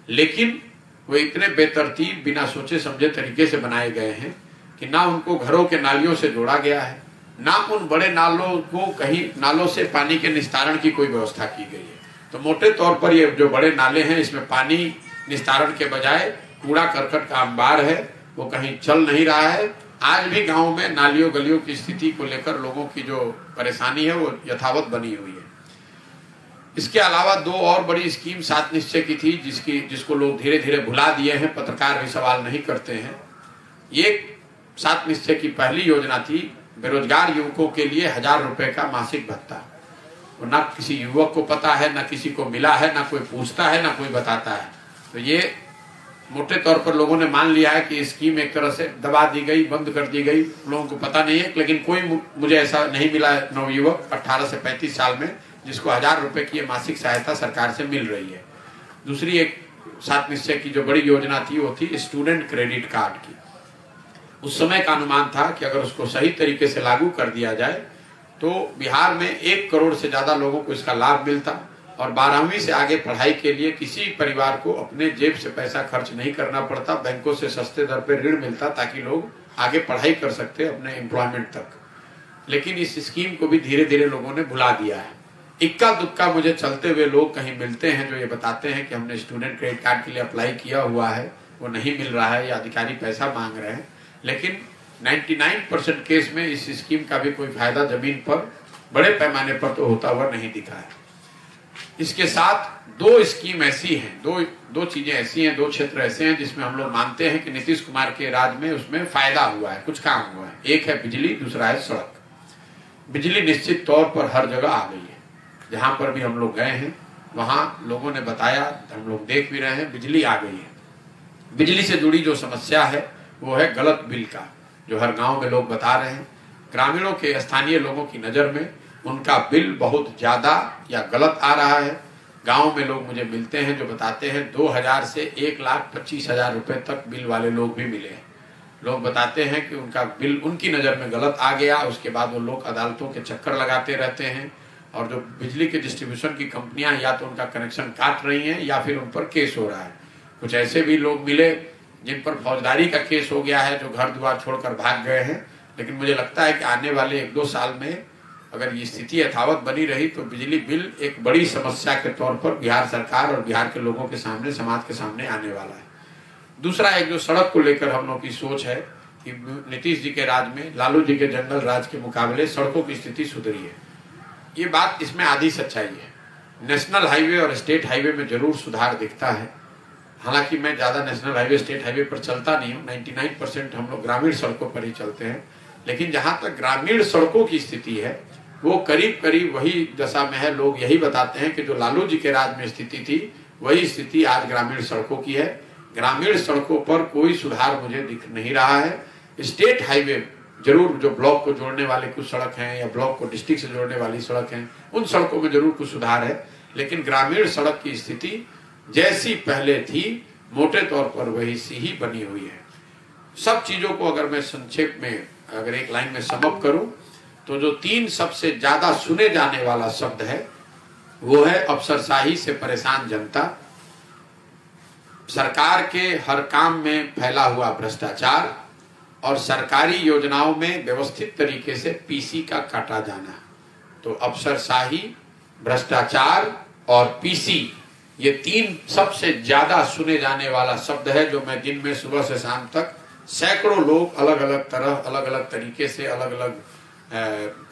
लेकिन वो इतने बेतरतीब, बिना सोचे समझे तरीके से बनाए गए हैं कि ना उनको घरों के नालियों से जोड़ा गया है, ना उन बड़े नालों को कहीं नालों से पानी के निस्तारण की कोई व्यवस्था की गई है। तो मोटे तौर पर ये जो बड़े नाले हैं इसमें पानी निस्तारण के बजाय कूड़ा करकट का अंबार है वो कहीं चल नहीं रहा है। आज भी गांव में नालियों गलियों की स्थिति को लेकर लोगों की जो परेशानी है वो यथावत बनी हुई है। इसके अलावा दो और बड़ी स्कीम 7 निश्चय की थी, जिसको लोग धीरे धीरे भुला दिए हैं, पत्रकार भी सवाल नहीं करते हैं। ये 7 निश्चय की पहली योजना थी बेरोजगार युवकों के लिए 1000 रुपए का मासिक भत्ता। ना किसी युवक को पता है, ना किसी को मिला है, ना कोई पूछता है, ना कोई बताता है। तो ये मोटे तौर पर लोगों ने मान लिया है कि स्कीम एक तरह से दबा दी गई, बंद कर दी गई, लोगों को पता नहीं है। लेकिन कोई मुझे ऐसा नहीं मिला नवयुवक 18 से 35 साल में जिसको 1000 रुपए की मासिक सहायता सरकार से मिल रही है। दूसरी एक 7 निश्चय की जो बड़ी योजना थी वो थी स्टूडेंट क्रेडिट कार्ड की। उस समय का अनुमान था कि अगर उसको सही तरीके से लागू कर दिया जाए तो बिहार में 1 करोड़ से ज्यादा लोगों को इसका लाभ मिलता और 12वीं से आगे पढ़ाई के लिए किसी परिवार को अपने जेब से पैसा खर्च नहीं करना पड़ता, बैंकों से सस्ते दर पर ऋण मिलता ताकि लोग आगे पढ़ाई कर सकते अपने एम्प्लॉयमेंट तक। लेकिन इस स्कीम को भी धीरे धीरे लोगों ने भुला दिया है। इक्का दुक्का मुझे चलते हुए लोग कहीं मिलते हैं जो ये बताते हैं कि हमने स्टूडेंट क्रेडिट कार्ड के लिए अप्लाई किया हुआ है, वो नहीं मिल रहा है या अधिकारी पैसा मांग रहे हैं। लेकिन 99% केस में इस स्कीम का भी कोई फायदा जमीन पर बड़े पैमाने पर तो होता हुआ नहीं दिखा है। इसके साथ 2 स्कीम ऐसी हैं, दो चीजें ऐसी हैं, 2 क्षेत्र ऐसे हैं जिसमें हम लोग मानते हैं कि नीतीश कुमार के राज में उसमें फायदा हुआ है, कुछ काम हुआ है। एक है बिजली, दूसरा है सड़क। बिजली निश्चित तौर पर हर जगह आ गई है। जहां पर भी हम लोग गए हैं वहां लोगों ने बताया, हम लोग देख भी रहे हैं, बिजली आ गई है। बिजली से जुड़ी जो समस्या है वो है गलत बिल का, जो हर गांव में लोग बता रहे हैं। ग्रामीणों के, स्थानीय लोगों की नजर में उनका बिल बहुत ज्यादा या गलत आ रहा है। गांव में लोग मुझे मिलते हैं जो बताते हैं 2000 से 1,25,000 रुपए तक बिल वाले लोग भी मिले हैं। लोग बताते हैं कि उनका बिल उनकी नजर में गलत आ गया, उसके बाद वो लोग अदालतों के चक्कर लगाते रहते हैं और जो बिजली के डिस्ट्रीब्यूशन की कंपनियां या तो उनका कनेक्शन काट रही हैं या फिर उन पर केस हो रहा है। कुछ ऐसे भी लोग मिले जिन पर फौजदारी का केस हो गया है, जो घर द्वार छोड़कर भाग गए हैं। लेकिन मुझे लगता है कि आने वाले 1-2 साल में अगर ये स्थिति यथावत बनी रही तो बिजली बिल एक बड़ी समस्या के तौर पर बिहार सरकार और बिहार के लोगों के सामने, समाज के सामने आने वाला है। दूसरा एक जो सड़क को लेकर हम लोग की सोच है कि नीतीश जी के राज में लालू जी के जंगल राज के मुकाबले सड़कों की स्थिति सुधरी है। ये बात, इसमें आधी सच्चाई है। नेशनल हाईवे और स्टेट हाईवे में जरूर सुधार दिखता है। हालांकि मैं ज्यादा नेशनल हाईवे, स्टेट हाईवे पर चलता नहीं हूँ, 99% हम लोग ग्रामीण सड़कों पर ही चलते हैं। लेकिन जहां तक ग्रामीण सड़कों की स्थिति है वो करीब करीब वही दशा में है। लोग यही बताते हैं कि जो लालू जी के राज में स्थिति थी वही स्थिति आज ग्रामीण सड़कों की है। ग्रामीण सड़कों पर कोई सुधार मुझे दिख नहीं रहा है। स्टेट हाईवे जरूर, जो ब्लॉक को जोड़ने वाले कुछ सड़क हैं या ब्लॉक को डिस्ट्रिक्ट से जोड़ने वाली सड़क हैं, उन सड़कों में जरूर कुछ सुधार है। लेकिन ग्रामीण सड़क की स्थिति जैसी पहले थी मोटे तौर पर वही सी ही बनी हुई है। सब चीजों को अगर मैं संक्षेप में, अगर एक लाइन में समअप करूं तो जो 3 सबसे ज्यादा सुने जाने वाला शब्द है वो है अफसरशाही से परेशान जनता, सरकार के हर काम में फैला हुआ भ्रष्टाचार और सरकारी योजनाओं में व्यवस्थित तरीके से पीसी का काटा जाना। तो अफसरशाही, भ्रष्टाचार और पीसी, ये 3 सबसे ज्यादा सुने जाने वाला शब्द है जो मैं दिन में सुबह से शाम तक सैकड़ों लोग अलग अलग तरह, अलग अलग तरीके से, अलग अलग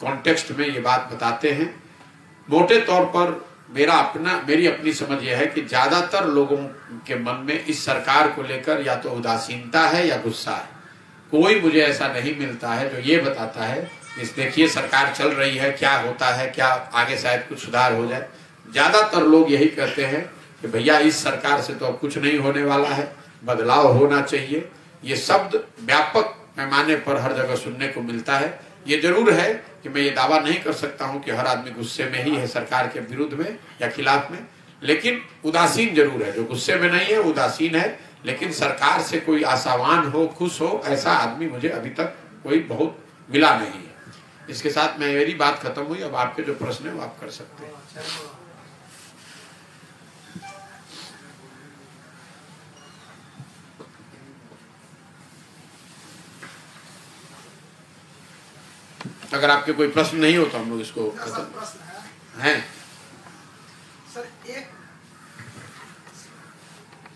कॉन्टेक्स्ट में ये बात बताते हैं। मोटे तौर पर मेरी अपनी समझ यह है कि ज्यादातर लोगों के मन में इस सरकार को लेकर या तो उदासीनता है या गुस्सा है। कोई मुझे ऐसा नहीं मिलता है जो ये बताता है इस देखिए सरकार चल रही है, क्या होता है, क्या आगे शायद कुछ सुधार हो जाए। ज्यादातर लोग यही कहते हैं कि भैया इस सरकार से तो अब कुछ नहीं होने वाला है, बदलाव होना चाहिए। ये शब्द व्यापक पैमाने पर हर जगह सुनने को मिलता है। ये जरूर है कि मैं ये दावा नहीं कर सकता हूं कि हर आदमी गुस्से में ही है सरकार के विरुद्ध में या खिलाफ में, लेकिन उदासीन जरूर है। जो गुस्से में नहीं है उदासीन है, लेकिन सरकार से कोई आशावान हो, खुश हो, ऐसा आदमी मुझे अभी तक कोई बहुत मिला नहीं है। इसके साथ मेरी बात खत्म हुई। अब आपके जो प्रश्न है वो आप कर सकते हैं। अगर आपके कोई प्रश्न नहीं हो तो हम लोग इसको प्रश्न है सर।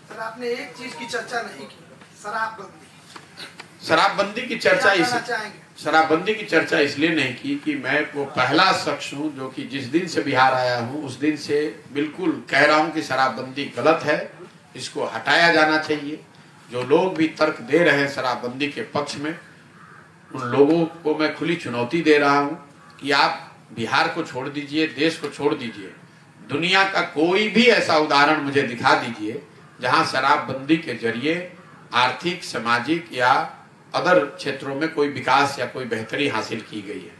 सर आपने एक चीज की चर्चा नहीं की, शराबबंदी। शराबबंदी की चर्चा शराबबंदी की चर्चा इसलिए नहीं की कि मैं वो पहला शख्स हूं जो कि जिस दिन से बिहार आया हूं उस दिन से बिल्कुल कह रहा हूं कि शराबबंदी गलत है, इसको हटाया जाना चाहिए। जो लोग भी तर्क दे रहे हैं शराबबंदी के पक्ष में, उन लोगों को मैं खुली चुनौती दे रहा हूं कि आप बिहार को छोड़ दीजिए, देश को छोड़ दीजिए, दुनिया का कोई भी ऐसा उदाहरण मुझे दिखा दीजिए जहां शराबबंदी के जरिए आर्थिक, सामाजिक या अदर क्षेत्रों में कोई विकास या कोई बेहतरी हासिल की गई है।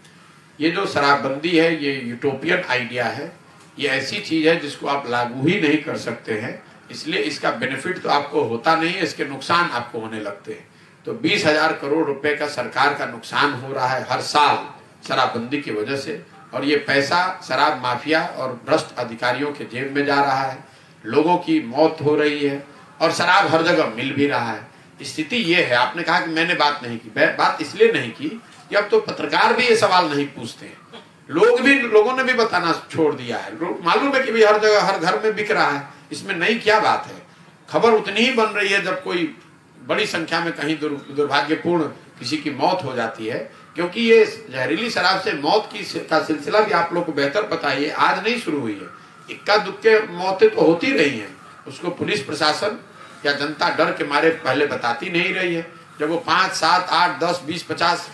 ये जो शराबबंदी है ये यूटोपियन आइडिया है, ये ऐसी चीज है जिसको आप लागू ही नहीं कर सकते हैं, इसलिए इसका बेनिफिट तो आपको होता नहीं है, इसके नुकसान आपको होने लगते हैं। तो 20,000 करोड़ रुपए का सरकार का नुकसान हो रहा है हर साल शराबबंदी की वजह से, और ये पैसा शराब माफिया और भ्रष्ट अधिकारियों के जेब में जा रहा है, लोगों की मौत हो रही है और शराब हर जगह मिल भी रहा है। स्थिति ये है। आपने कहा कि मैंने बात नहीं की, बात इसलिए नहीं की कि अब तो पत्रकार भी ये सवाल नहीं पूछते हैं, लोगों ने भी बताना छोड़ दिया है। मालूम है कि भी हर जगह हर घर में बिक रहा है, इसमें नई क्या बात है। खबर उतनी ही बन रही है जब कोई बड़ी संख्या में कहीं दुर्भाग्यपूर्ण किसी की मौत हो जाती है, क्योंकि ये जहरीली शराब से मौत का सिलसिला भी आप लोग को बेहतर पता है, ये आज नहीं शुरू हुई है, इक्का दुक्के मौतें तो होती रही हैं। उसको पुलिस प्रशासन या जनता डर के मारे पहले बताती नहीं रही है। जब वो 5, 7, 8, 10, 20, 50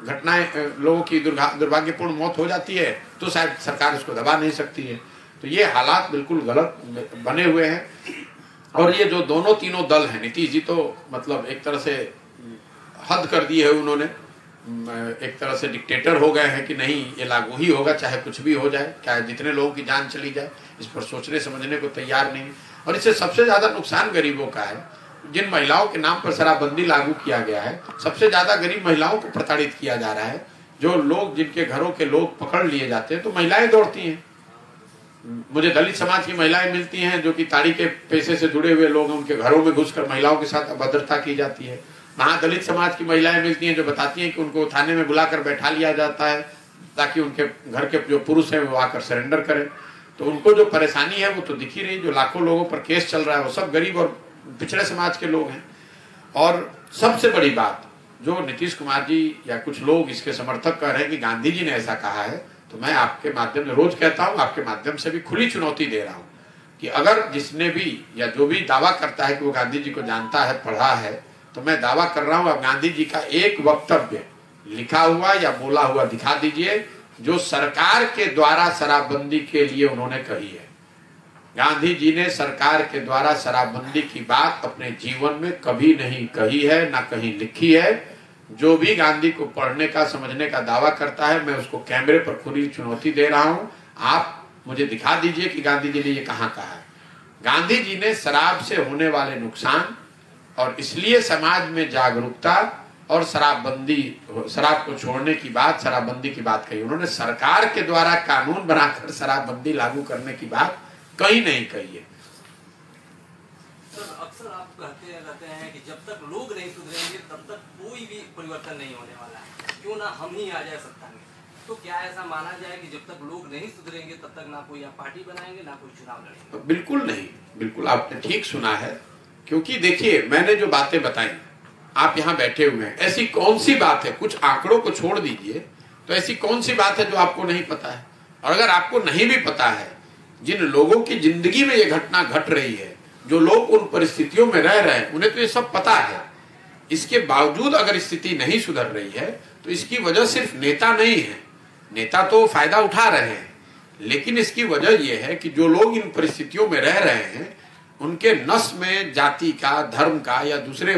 घटनाएं लोगों की दुर्भाग्यपूर्ण मौत हो जाती है तो शायद सरकार उसको दबा नहीं सकती है। तो ये हालात बिल्कुल गलत बने हुए हैं। और ये जो दोनों तीनों दल हैं, नीतीश जी तो मतलब एक तरह से हद कर दी है उन्होंने, एक तरह से डिक्टेटर हो गए हैं कि नहीं ये लागू ही होगा चाहे कुछ भी हो जाए, चाहे जितने लोगों की जान चली जाए, इस पर सोचने समझने को तैयार नहीं। और इससे सबसे ज्यादा नुकसान गरीबों का है। जिन महिलाओं के नाम पर शराबबंदी लागू किया गया है, सबसे ज्यादा गरीब महिलाओं को प्रताड़ित किया जा रहा है। जो लोग, जिनके घरों के लोग पकड़ लिए जाते हैं तो महिलाएं दौड़ती हैं। मुझे दलित समाज की महिलाएं मिलती हैं जो कि ताड़ी के पेशे से जुड़े हुए लोग हैं, उनके घरों में घुसकर महिलाओं के साथ अभद्रता की जाती है। वहां दलित समाज की महिलाएं मिलती हैं जो बताती हैं कि उनको थाने में बुलाकर बैठा लिया जाता है ताकि उनके घर के जो पुरुष हैं वो आकर सरेंडर करें। तो उनको जो परेशानी है वो तो दिख ही रही। जो लाखों लोगों पर केस चल रहा है वो सब गरीब और पिछड़े समाज के लोग हैं। और सबसे बड़ी बात, जो नीतीश कुमार जी या कुछ लोग इसके समर्थक कह रहे हैं कि गांधी जी ने ऐसा कहा है, तो मैं आपके माध्यम से रोज कहता हूं, आपके माध्यम से भी खुली चुनौती दे रहा हूं कि अगर जिसने भी या जो भी दावा करता है कि वो गांधी जी को जानता है, पढ़ा है, तो मैं दावा कर रहा हूं अब गांधी जी का एक वक्तव्य लिखा हुआ या बोला हुआ दिखा दीजिए जो सरकार के द्वारा शराबबंदी के लिए उन्होंने कही है। गांधी जी ने सरकार के द्वारा शराबबंदी की बात अपने जीवन में कभी नहीं कही है, ना कहीं लिखी है। जो भी गांधी को पढ़ने का, समझने का दावा करता है, मैं उसको कैमरे पर खुली चुनौती दे रहा हूं। आप मुझे दिखा दीजिए कि गांधी जी ने ये कहां कहा है। गांधी जी ने शराब से होने वाले नुकसान और इसलिए समाज में जागरूकता और शराबबंदी, शराब को छोड़ने की बात, शराबबंदी की बात कही। उन्होंने सरकार के द्वारा कानून बनाकर शराबबंदी लागू करने की बात कहीं नहीं कही है। अक्सर आप कहते रहते हैं कि जब तक लोग नहीं सुधरेंगे तब तक कोई भी परिवर्तन नहीं होने वाला है, क्यों ना हम ही आ जाए सत्ता में। तो क्या ऐसा माना जाए कि जब तक लोग नहीं सुधरेंगे तब तक ना कोई आप पार्टी बनाएंगे ना कोई चुनाव लड़ेंगे? बिल्कुल नहीं, बिल्कुल आपने ठीक सुना है। क्योंकि देखिए, मैंने जो बातें बताई, आप यहाँ बैठे हुए हैं, ऐसी कौन सी बात है, कुछ आंकड़ों को छोड़ दीजिए, तो ऐसी कौन सी बात है जो आपको नहीं पता है। और अगर आपको नहीं भी पता है, जिन लोगों की जिंदगी में ये घटना घट रही है, जो लोग उन परिस्थितियों में रह रहे हैं, उन्हें तो ये सब पता है। इसके बावजूद अगर स्थिति नहीं सुधर रही है तो इसकी वजह सिर्फ नेता नहीं है। नेता तो फायदा उठा रहे हैं, लेकिन इसकी वजह यह है कि जो लोग इन परिस्थितियों में रह रहे हैं, उनके नस में जाति का, धर्म का या दूसरे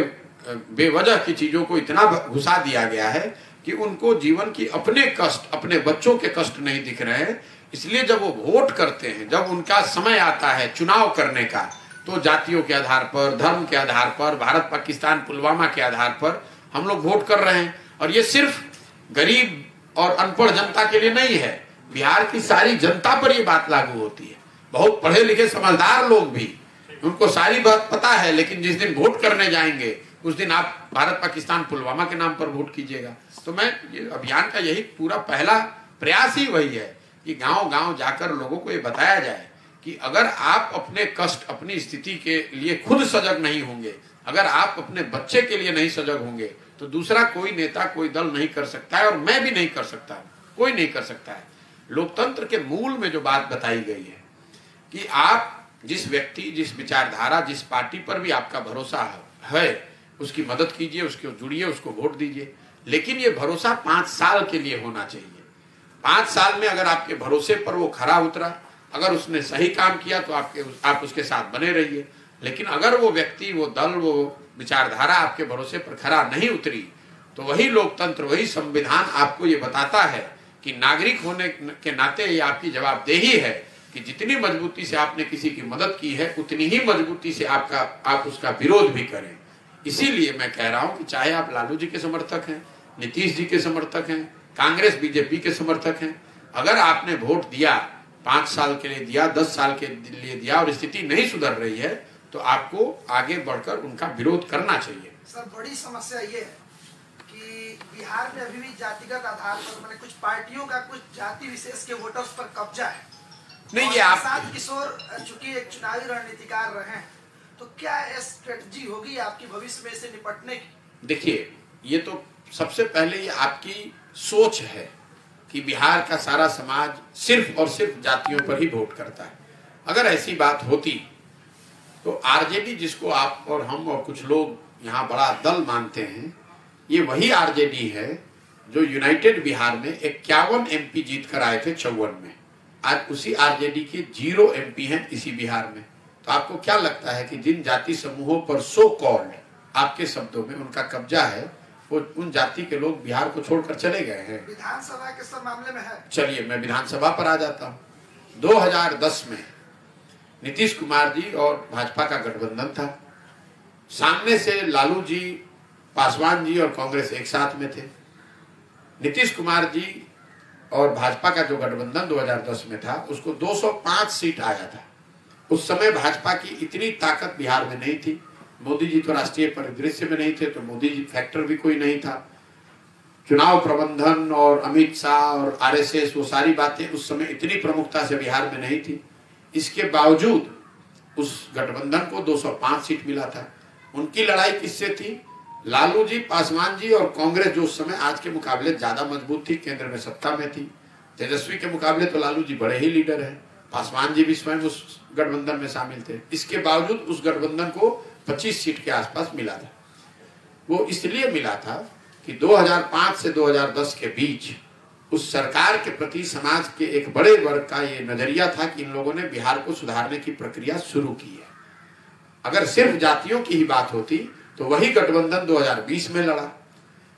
बेवजह की चीजों को इतना घुसा दिया गया है कि उनको जीवन की अपने कष्ट, अपने बच्चों के कष्ट नहीं दिख रहे हैं। इसलिए जब वो वोट करते हैं, जब उनका समय आता है चुनाव करने का, तो जातियों के आधार पर, धर्म के आधार पर, भारत पाकिस्तान पुलवामा के आधार पर हम लोग वोट कर रहे हैं। और ये सिर्फ गरीब और अनपढ़ जनता के लिए नहीं है, बिहार की सारी जनता पर ये बात लागू होती है। बहुत पढ़े लिखे समझदार लोग भी, उनको सारी बात पता है, लेकिन जिस दिन वोट करने जाएंगे उस दिन आप भारत पाकिस्तान पुलवामा के नाम पर वोट कीजिएगा। तो मैं ये अभियान का यही पूरा पहला प्रयास ही वही है कि गांव गांव जाकर लोगों को ये बताया जाए कि अगर आप अपने कष्ट, अपनी स्थिति के लिए खुद सजग नहीं होंगे, अगर आप अपने बच्चे के लिए नहीं सजग होंगे, तो दूसरा कोई नेता, कोई दल नहीं कर सकता है, और मैं भी नहीं कर सकता, कोई नहीं कर सकता है। लोकतंत्र के मूल में जो बात बताई गई है कि आप जिस व्यक्ति, जिस विचारधारा, जिस पार्टी पर भी आपका भरोसा है उसकी मदद कीजिए, उसको जुड़िए, उसको वोट दीजिए, लेकिन ये भरोसा 5 साल के लिए होना चाहिए। 5 साल में अगर आपके भरोसे पर वो खरा उतरा, अगर उसने सही काम किया तो आप उसके साथ बने रहिए, लेकिन अगर वो व्यक्ति, वो दल, वो विचारधारा आपके भरोसे पर खरा नहीं उतरी, तो वही लोकतंत्र, वही संविधान आपको ये बताता है कि नागरिक होने के नाते ये आपकी जवाबदेही है कि जितनी मजबूती से आपने किसी की मदद की है, उतनी ही मजबूती से आप उसका विरोध भी करें। इसीलिए मैं कह रहा हूं कि चाहे आप लालू जी के समर्थक हैं, नीतीश जी के समर्थक हैं, कांग्रेस बीजेपी के समर्थक हैं, अगर आपने वोट दिया, 5 साल के लिए दिया, 10 साल के लिए दिया, और स्थिति नहीं सुधर रही है, तो आपको आगे बढ़कर उनका विरोध करना चाहिए। सर, बड़ी समस्या ये है कि बिहार में अभी भी जातिगत आधार पर मैंने कुछ पार्टियों का, कुछ जाति विशेष के वोटर्स पर कब्जा है। नहीं, ये आप प्रशांत किशोर चूंकि एक चुनावी रणनीतिकार रहे हैं, तो क्या स्ट्रेटजी होगी आपकी भविष्य में से निपटने की? देखिए, ये तो सबसे पहले ये आपकी सोच है कि बिहार का सारा समाज सिर्फ और सिर्फ जातियों पर ही वोट करता है। अगर ऐसी बात होती तो आरजेडी, जिसको आप और हम और कुछ लोग यहाँ बड़ा दल मानते हैं, ये वही आरजेडी है जो यूनाइटेड बिहार में 51 एमपी जीत कर आए थे 54 में। आज उसी आरजेडी के 0 एमपी हैं इसी बिहार में। तो आपको क्या लगता है कि जिन जाति समूहों पर सो कॉल्ड, आपके शब्दों में, उनका कब्जा है, वो उन जाति के लोग बिहार को छोड़कर चले गए हैं? विधानसभा के सब मामले में है। चलिए मैं विधानसभा पर आ जाता हूँ। 2010 में नीतीश कुमार जी और भाजपा का गठबंधन था। सामने से लालू जी, पासवान जी और कांग्रेस एक साथ में थे। नीतीश कुमार जी और भाजपा का जो गठबंधन 2010 में था, उसको 205 सीट आया था। उस समय भाजपा की इतनी ताकत बिहार में नहीं थी। मोदी जी तो राष्ट्रीय परिदृश्य में नहीं थे, तो मोदी जी फैक्टर भी कोई नहीं था। चुनाव प्रबंधन और अमित शाह और आरएसएस, वो सारी बातें उस समय इतनी प्रमुखता से बिहार में नहीं थी। इसके बावजूद उस गठबंधन को 205 सीट मिला था। उनकी लड़ाई किससे थी? लालू जी, पासवान जी और कांग्रेस, जो उस समय आज के मुकाबले ज्यादा मजबूत थी, केंद्र में सत्ता में थी। तेजस्वी के मुकाबले तो लालू जी बड़े ही लीडर हैं। पासवान जी भी स्वयं उस गठबंधन में शामिल थे। इसके बावजूद उस गठबंधन को 25 सीट के आसपास मिला था। वो इसलिए मिला था कि 2005 से 2010 के बीच उस सरकार के प्रति समाज के एक बड़े वर्ग का ये नजरिया था कि इन लोगों ने बिहार को सुधारने की प्रक्रिया शुरू की है। अगर सिर्फ जातियों की ही बात होती तो वही गठबंधन 2020 में लड़ा।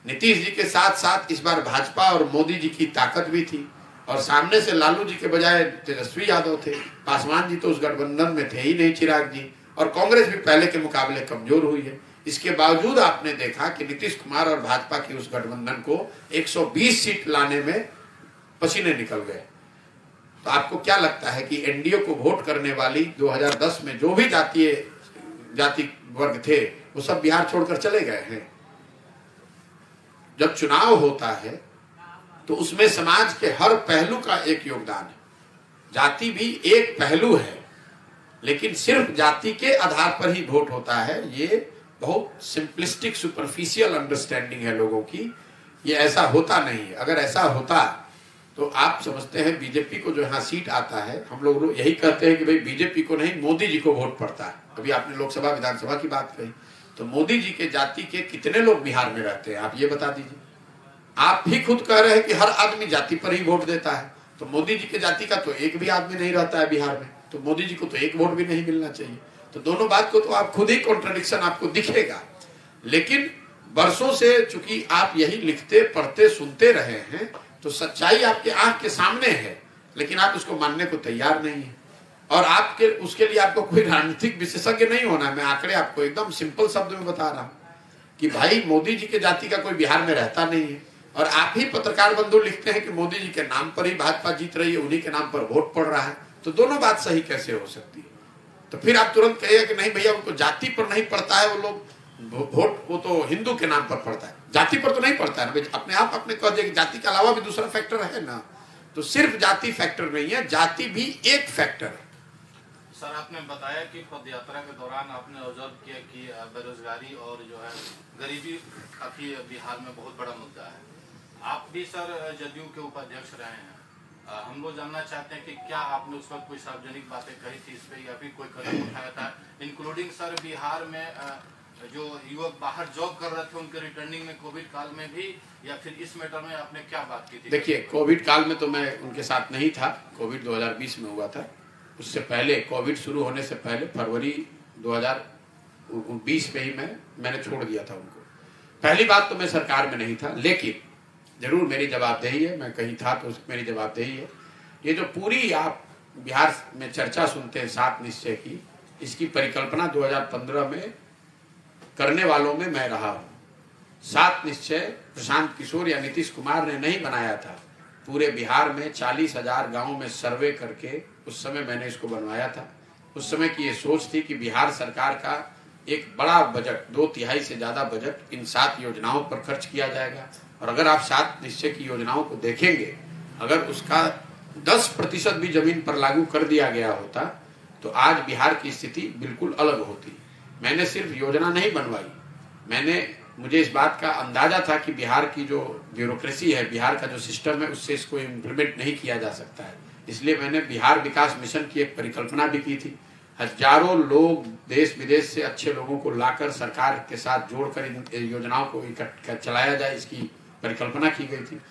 नीतीश जी के साथ साथ इस बार भाजपा और मोदी जी की ताकत भी थी, और सामने से लालू जी के बजाय तेजस्वी यादव थे। पासवान जी तो उस गठबंधन में थे ही नहीं, चिराग जी, और कांग्रेस भी पहले के मुकाबले कमजोर हुई है। इसके बावजूद आपने देखा कि नीतीश कुमार और भाजपा की उस गठबंधन को 120 सीट लाने में पसीने निकल गए। तो आपको क्या लगता है कि एनडीए को वोट करने वाली 2010 में जो भी जाति वर्ग थे, वो सब बिहार छोड़कर चले गए हैं? जब चुनाव होता है तो उसमें समाज के हर पहलू का एक योगदान है। जाति भी एक पहलू है, लेकिन सिर्फ जाति के आधार पर ही वोट होता है, ये बहुत सिंपलिस्टिक, सुपरफिशियल अंडरस्टैंडिंग है लोगों की। ये ऐसा होता नहीं है। अगर ऐसा होता तो आप समझते हैं बीजेपी को जो यहाँ सीट आता है, हम लोग यही कहते हैं कि भाई बीजेपी को नहीं, मोदी जी को वोट पड़ता है। अभी आपने लोकसभा विधानसभा की बात कही, तो मोदी जी के जाति के कितने लोग बिहार में रहते हैं, आप ये बता दीजिए। आप ही खुद कह रहे हैं कि हर आदमी जाति पर ही वोट देता है, तो मोदी जी के जाति का तो एक भी आदमी नहीं रहता है बिहार में, तो मोदी जी को तो एक वोट भी नहीं मिलना चाहिए। तो दोनों बात को तो आप खुद ही कॉन्ट्रडिक्शन आपको दिखेगा। लेकिन बरसों से चूंकि आप यही लिखते, पढ़ते, सुनते रहे हैं, तो सच्चाई आपके आंख के सामने है, लेकिन आप उसको मानने को तैयार नहीं है। और आपके उसके लिए आपको कोई राजनीतिक विशेषज्ञ नहीं होना। मैं आंकड़े आपको एकदम सिंपल शब्द में बता रहा हूं कि भाई मोदी जी के जाति का कोई बिहार में रहता नहीं है, और आप ही पत्रकार बंधु लिखते हैं कि मोदी जी के नाम पर ही भाजपा जीत रही है, उन्हीं के नाम पर वोट पड़ रहा है। तो दोनों बात सही कैसे हो सकती है? तो फिर आप तुरंत कहिएगा कि नहीं भैया, उनको जाति पर नहीं पड़ता है, वो लोग वोट, वो तो हिंदू के नाम पर पड़ता है, जाति पर तो नहीं पड़ता है ना। अपने आप अपने कह दिया कि जाति के अलावा भी दूसरा फैक्टर है ना। तो सिर्फ जाति फैक्टर नहीं है, जाति भी एक फैक्टर है। सर, आपने बताया कि पद यात्रा के दौरान आपने ऑब्जर्व किया कि बेरोजगारी और जो है गरीबी काफी बिहार में बहुत बड़ा मुद्दा है। आप भी सर जदयू के उपाध्यक्ष रहे हैं। हम लोग जानना चाहते हैं कि क्या आपने उस वक्त कोई सार्वजनिक बातें कही थी इस पे, या फिर कोई कदम उठाया था, इंक्लूडिंग सर बिहार में जो युवक बाहर जॉब कर रहे थे उनके रिटर्निंग में कोविड काल में भी, या फिर इस मैटर में आपने क्या बात की थी? देखिए, कोविड काल में तो मैं उनके साथ नहीं था। कोविड 2020 में हुआ था। उससे पहले, कोविड शुरू होने से पहले फरवरी 2020 में ही मैंने छोड़ दिया था उनको। पहली बात तो मैं सरकार में नहीं था, लेकिन जरूर मेरी जवाबदेही है। मैं कहीं था तो मेरी जवाबदेही है। ये जो पूरी आप बिहार में चर्चा सुनते हैं 7 निश्चय की, इसकी परिकल्पना 2015 में करने वालों में मैं रहा हूं। 7 निश्चय प्रशांत किशोर या नीतीश कुमार ने नहीं बनाया था। पूरे बिहार में 40,000 गांवों में सर्वे करके उस समय मैंने इसको बनवाया था। उस समय की ये सोच थी कि बिहार सरकार का एक बड़ा बजट, 2/3 से ज्यादा बजट इन 7 योजनाओं पर खर्च किया जाएगा। और अगर आप 7 निश्चय की योजनाओं को देखेंगे, अगर उसका 10% भी जमीन पर लागू कर दिया गया होता तो आज बिहार की स्थिति बिल्कुल अलग होती। मैंने सिर्फ योजना नहीं बनवाई, मुझे इस बात का अंदाजा था कि बिहार की जो ब्यूरोक्रेसी है, बिहार का जो सिस्टम है, उससे इसको इम्प्लीमेंट नहीं किया जा सकता है। इसलिए मैंने बिहार विकास मिशन की एक परिकल्पना भी की थी। हजारों लोग देश विदेश से अच्छे लोगों को लाकर सरकार के साथ जोड़कर इन योजनाओं को चलाया जाए, इसकी परिकल्पना की गई थी।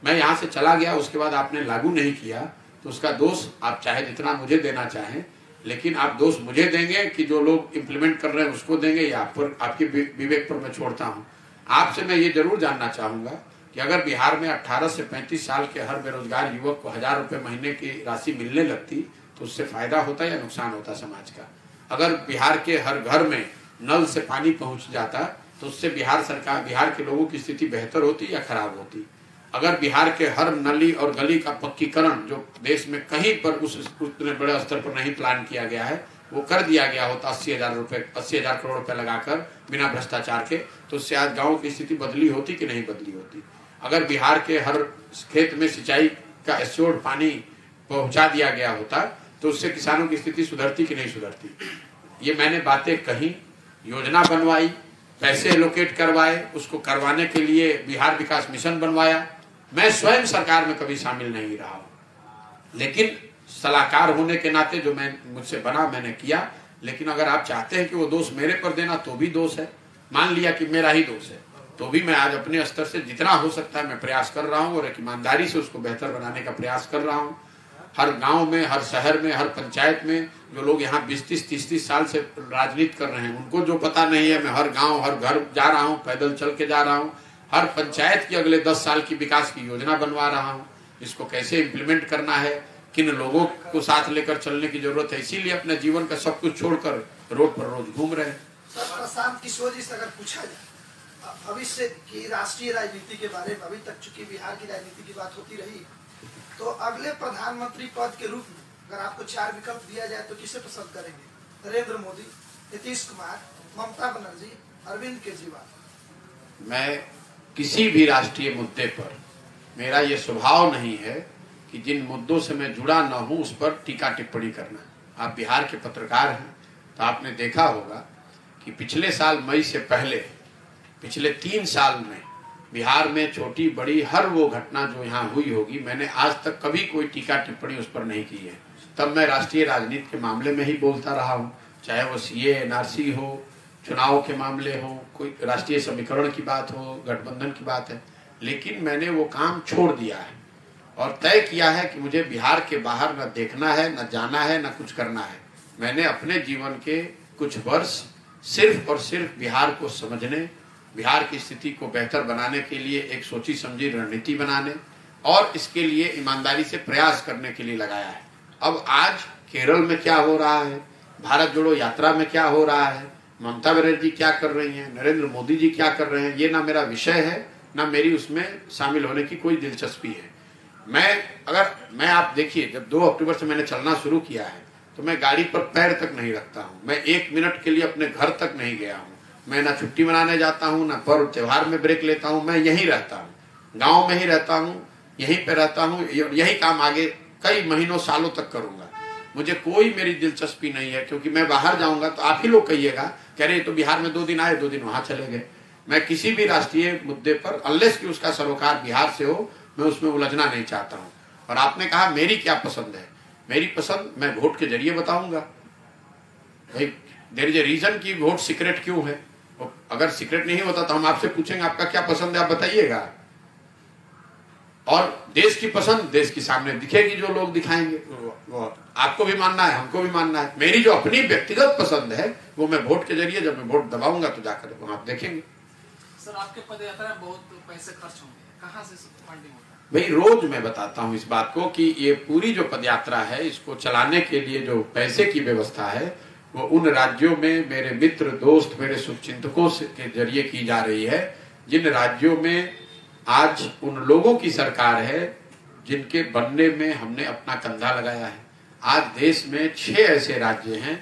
मैं यहाँ से चला गया, उसके बाद आपने लागू नहीं किया तो उसका दोष आप चाहे जितना मुझे देना चाहें, लेकिन आप दोष मुझे देंगे कि जो लोग इम्प्लीमेंट कर रहे हैं उसको देंगे, या आपके विवेक पर मैं छोड़ता हूं। आपसे मैं ये जरूर जानना चाहूंगा कि अगर बिहार में 18 से 35 साल के हर बेरोजगार युवक को 1000 रुपए महीने की राशि मिलने लगती तो उससे फायदा होता या नुकसान होता समाज का? अगर बिहार के हर घर में नल से पानी पहुंच जाता तो उससे बिहार के लोगों की स्थिति बेहतर होती या खराब होती? अगर बिहार के हर नली और गली का पक्कीकरण, जो देश में कहीं पर उतने बड़े स्तर पर नहीं प्लान किया गया है, वो कर दिया गया होता 80,000 करोड़ रुपए लगाकर बिना भ्रष्टाचार के, तो उससे आज गाँव की स्थिति बदली होती कि नहीं बदली होती? अगर बिहार के हर खेत में सिंचाई का एश्योर्ड पानी पहुंचा दिया गया होता तो उससे किसानों की स्थिति सुधरती कि नहीं सुधरती? ये मैंने बातें कही, योजना बनवाई, पैसे एलोकेट करवाए, उसको करवाने के लिए बिहार विकास मिशन बनवाया। मैं स्वयं सरकार में कभी शामिल नहीं रहा हूं, लेकिन सलाहकार होने के नाते जो मुझसे बना मैंने किया। लेकिन अगर आप चाहते हैं कि वो दोष मेरे पर देना तो भी दोष है, मान लिया कि मेरा ही दोष है, तो भी मैं आज अपने स्तर से जितना हो सकता है मैं प्रयास कर रहा हूं और एक ईमानदारी से उसको बेहतर बनाने का प्रयास कर रहा हूं। हर गांव में, हर शहर में, हर पंचायत में जो लोग यहाँ 20-30 साल से राजनीति कर रहे हैं, उनको जो पता नहीं है, मैं हर गांव हर घर जा रहा हूँ, पैदल चल के जा रहा हूँ, हर पंचायत की अगले 10 साल की विकास की योजना बनवा रहा हूँ। इसको कैसे इम्प्लीमेंट करना है, किन लोगों को साथ लेकर चलने की जरूरत है, इसीलिए अपने जीवन का सब कुछ छोड़कर रोड पर रोज घूम रहे हैं। प्रशांत किशोर जी से अगर पूछा जाए भविष्य की राष्ट्रीय राजनीति के बारे में, अभी तक चूंकि बिहार की राजनीति की बात होती रही, तो अगले प्रधानमंत्री पद के रूप में अगर आपको 4 विकल्प दिया जाए तो किसे पसंद करेंगे? नरेंद्र मोदी, नीतीश कुमार, ममता बनर्जी, अरविंद केजरीवाल? मैं किसी भी राष्ट्रीय मुद्दे पर, मेरा ये स्वभाव नहीं है कि जिन मुद्दों से मैं जुड़ा न हूं उस पर टीका टिप्पणी करना। आप बिहार के पत्रकार हैं तो आपने देखा होगा कि पिछले साल मई से पहले पिछले 3 साल में बिहार में छोटी बड़ी हर वो घटना जो यहाँ हुई होगी, मैंने आज तक कभी कोई टीका टिप्पणी उस पर नहीं की है। तब मैं राष्ट्रीय राजनीति के मामले में ही बोलता रहा हूँ, चाहे वो CA NRC हो, चुनाव के मामले हो, कोई राष्ट्रीय समीकरण की बात हो, गठबंधन की बात है, लेकिन मैंने वो काम छोड़ दिया है और तय किया है कि मुझे बिहार के बाहर न देखना है, न जाना है, न कुछ करना है। मैंने अपने जीवन के कुछ वर्ष सिर्फ और सिर्फ बिहार को समझने, बिहार की स्थिति को बेहतर बनाने के लिए एक सोची समझी रणनीति बनाने और इसके लिए ईमानदारी से प्रयास करने के लिए लगाया है। अब आज केरल में क्या हो रहा है, भारत जोड़ो यात्रा में क्या हो रहा है, ममता बनर्जी क्या कर रही हैं, नरेंद्र मोदी जी क्या कर रहे हैं, ये ना मेरा विषय है, ना मेरी उसमें शामिल होने की कोई दिलचस्पी है। आप देखिए, जब 2 अक्टूबर से मैंने चलना शुरू किया है तो मैं गाड़ी पर पैर तक नहीं रखता हूँ, मैं 1 मिनट के लिए अपने घर तक नहीं गया हूँ, मैं ना छुट्टी मनाने जाता हूँ, ना पर्व त्योहार में ब्रेक लेता हूँ, मैं यहीं रहता हूँ, गांव में ही रहता हूँ, यहीं पे रहता हूँ, यही काम आगे कई महीनों सालों तक करूंगा। मुझे कोई मेरी दिलचस्पी नहीं है, क्योंकि मैं बाहर जाऊंगा तो आप ही लोग कहिएगा कह रहे तो बिहार में 2 दिन आए 2 दिन वहां चले गए। मैं किसी भी राष्ट्रीय मुद्दे पर अनलेस कि उसका सरोकार बिहार से हो, मैं उसमें उलझना नहीं चाहता हूं। और आपने कहा मेरी क्या पसंद है, मेरी पसंद मैं वोट के जरिए बताऊंगा। भाई देयर इज ए रीजन कि वोट सीक्रेट क्यों है। अगर सीक्रेट नहीं होता तो हम आपसे पूछेंगे आपका क्या पसंद है, आप बताइएगा। और देश की पसंद देश के सामने दिखेगी, जो लोग दिखाएंगे वो आपको भी मानना है, हमको भी मानना है। मेरी जो अपनी व्यक्तिगत पसंद है वो मैं वोट के जरिए, जब मैं वोट दबाऊंगा तो जाकर वहां आप देखेंगे। सर आपके पदयात्रा में बहुत पैसे खर्च होंगे, कहाँ से फंडिंग होता है? भाई रोज मैं बताता हूं इस बात को कि ये पूरी जो पदयात्रा है इसको चलाने के लिए जो पैसे की व्यवस्था है वो उन राज्यों में मेरे मित्र दोस्त मेरे शुभचिंतकों के जरिए की जा रही है, जिन राज्यों में आज उन लोगों की सरकार है जिनके बनने में हमने अपना कंधा लगाया है। आज देश में 6 ऐसे राज्य हैं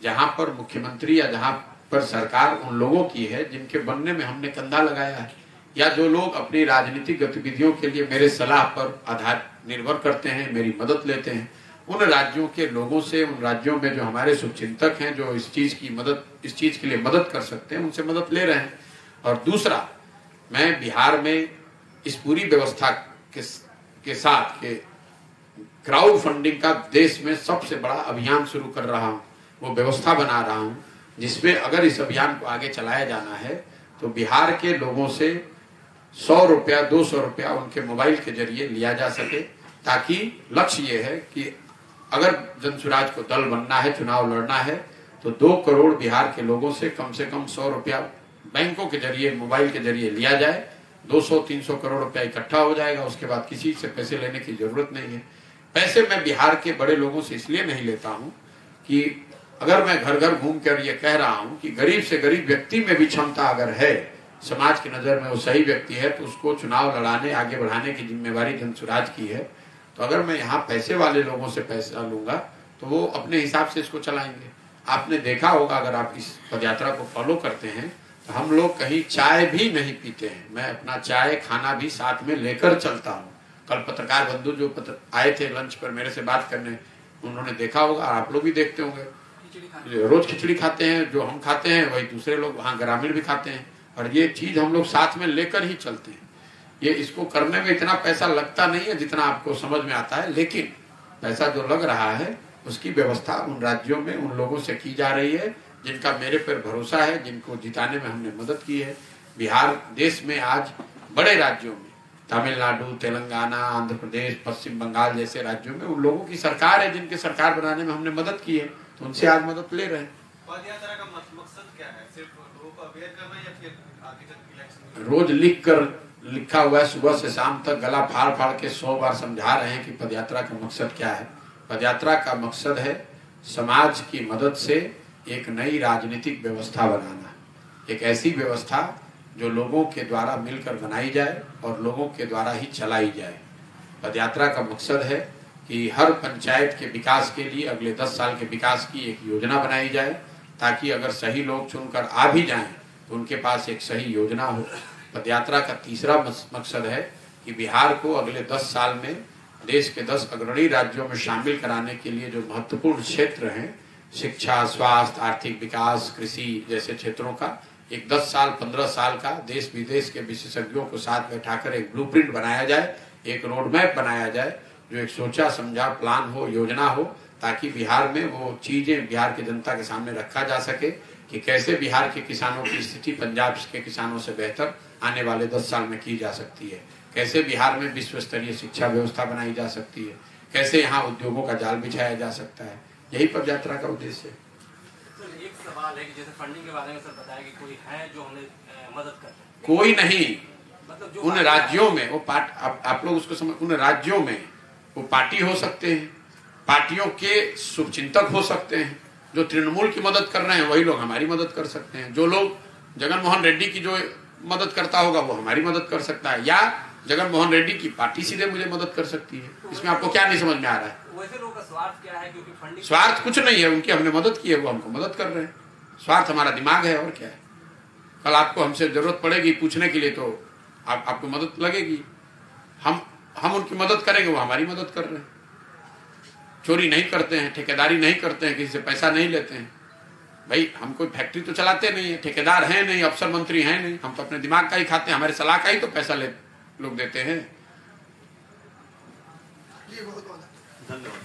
जहां पर मुख्यमंत्री या जहां पर सरकार उन लोगों की है जिनके बनने में हमने कंधा लगाया है, या जो लोग अपनी राजनीतिक गतिविधियों के लिए मेरे सलाह पर आधार निर्भर करते हैं, मेरी मदद लेते हैं। उन राज्यों के लोगों से, उन राज्यों में जो हमारे शुभचिंतक हैं जो इस चीज के लिए मदद कर सकते हैं, उनसे मदद ले रहे हैं। और दूसरा, मैं बिहार में इस पूरी व्यवस्था के साथ के क्राउड फंडिंग का देश में सबसे बड़ा अभियान शुरू कर रहा हूं, वो व्यवस्था बना रहा हूं जिसमें अगर इस अभियान को आगे चलाया जाना है तो बिहार के लोगों से 100 रुपया 200 रुपया उनके मोबाइल के जरिए लिया जा सके, ताकि लक्ष्य ये है कि अगर जनसुराज को दल बनना है, चुनाव लड़ना है, तो 2 करोड़ बिहार के लोगों से कम 100 रुपया बैंकों के जरिए, मोबाइल के जरिए लिया जाए। 200-300 करोड़ रुपया इकट्ठा हो जाएगा, उसके बाद किसी से पैसे लेने की जरूरत नहीं है। पैसे मैं बिहार के बड़े लोगों से इसलिए नहीं लेता हूं कि अगर मैं घर घर घूम कर ये कह रहा हूं कि गरीब से गरीब व्यक्ति में भी क्षमता अगर है, समाज की नजर में वो सही व्यक्ति है, तो उसको चुनाव लड़ाने, आगे बढ़ाने की जिम्मेवारी जनसुराज की है। तो अगर मैं यहाँ पैसे वाले लोगों से पैसा लूंगा तो वो अपने हिसाब से इसको चलाएंगे। आपने देखा होगा, अगर आप इस पदयात्रा को फॉलो करते हैं, तो हम लोग कहीं चाय भी नहीं पीते हैं। मैं अपना चाय खाना भी साथ में लेकर चलता हूँ। कल पत्रकार बंधु जो आए थे लंच पर मेरे से बात करने, उन्होंने देखा होगा, आप लोग भी देखते होंगे, रोज खिचड़ी खाते हैं। जो हम खाते हैं वही दूसरे लोग वहाँ ग्रामीण भी खाते हैं, और ये चीज हम लोग साथ में लेकर ही चलते हैं। ये इसको करने में इतना पैसा लगता नहीं है जितना आपको समझ में आता है, लेकिन पैसा जो लग रहा है उसकी व्यवस्था उन राज्यों में उन लोगों से की जा रही है जिनका मेरे पर भरोसा है, जिनको जिताने में हमने मदद की है। बिहार देश में आज बड़े राज्यों में, तमिलनाडु, तेलंगाना, आंध्र प्रदेश, पश्चिम बंगाल जैसे राज्यों में उन लोगों की सरकार है जिनके सरकार बनाने में हमने मदद की है, तो उनसे आज मदद ले रहे हैं। पदयात्रा का मकसद क्या है? सिर्फ लोगों को अवेयर करना या फिर आगे तक इलेक्शन? रोज लिखा हुआ है, सुबह से शाम तक गला फाड़ फाड़ के 100 बार समझा रहे हैं कि पदयात्रा का मकसद क्या है। पदयात्रा का मकसद है समाज की मदद से एक नई राजनीतिक व्यवस्था बनाना, एक ऐसी व्यवस्था जो लोगों के द्वारा मिलकर बनाई जाए और लोगों के द्वारा ही चलाई जाए। पदयात्रा का मकसद है कि हर पंचायत के विकास के लिए अगले 10 साल के विकास की एक योजना बनाई जाए, ताकि अगर सही लोग चुनकर आ भी जाएं तो उनके पास एक सही योजना हो। पदयात्रा का तीसरा मकसद है कि बिहार को अगले 10 साल में देश के 10 अग्रणी राज्यों में शामिल कराने के लिए जो महत्वपूर्ण क्षेत्र हैं, शिक्षा, स्वास्थ्य, आर्थिक विकास, कृषि जैसे क्षेत्रों का एक 10 साल 15 साल का देश विदेश के विशेषज्ञों को साथ बैठाकर एक ब्लूप्रिंट बनाया जाए, एक रोड मैप बनाया जाए, जो एक सोचा समझा प्लान हो, योजना हो, ताकि बिहार में वो चीजें बिहार की जनता के सामने रखा जा सके कि कैसे बिहार के किसानों की स्थिति पंजाब के किसानों से बेहतर आने वाले 10 साल में की जा सकती है, कैसे बिहार में विश्व स्तरीय शिक्षा व्यवस्था बनाई जा सकती है, कैसे यहाँ उद्योगों का जाल बिछाया जा सकता है। यही पदयात्रा का उद्देश्य है। सर एक सवाल है कि जैसे फंडिंग के बारे में सर बताया कि कोई है जो हमें मदद कर रहे हैं, कोई नहीं, मतलब जो उन राज्यों में वो आप लोग उसको समझ, उन राज्यों में वो पार्टी हो सकते हैं, पार्टियों के शुभचिंतक हो सकते हैं, जो तृणमूल की मदद कर रहे हैं वही लोग हमारी मदद कर सकते हैं, जो लोग जगन मोहन रेड्डी की जो मदद करता होगा वो हमारी मदद कर सकता है, या जगन मोहन रेड्डी की पार्टी सीधे मुझे मदद कर सकती है। इसमें आपको क्या नहीं समझ में आ रहा है? वैसे लोगों का स्वार्थ क्या है? क्योंकि फंडिंग स्वार्थ कुछ नहीं है, उनकी हमने मदद की है, वो हमको मदद कर रहे हैं। स्वार्थ हमारा दिमाग है और क्या है। कल आपको हमसे जरूरत पड़ेगी पूछने के लिए तो आपको मदद लगेगी, हम उनकी मदद करेंगे, वो हमारी मदद कर रहे हैं। चोरी नहीं करते हैं, ठेकेदारी नहीं करते हैं, किसी से पैसा नहीं लेते हैं। भाई हम कोई फैक्ट्री तो चलाते नहीं है, ठेकेदार हैं नहीं, अफसर मंत्री हैं नहीं, हम तो अपने दिमाग का ही खाते हैं, हमारे सलाह का ही तो पैसा लोग देते हैं। ये बहुत बहुत धन्यवाद।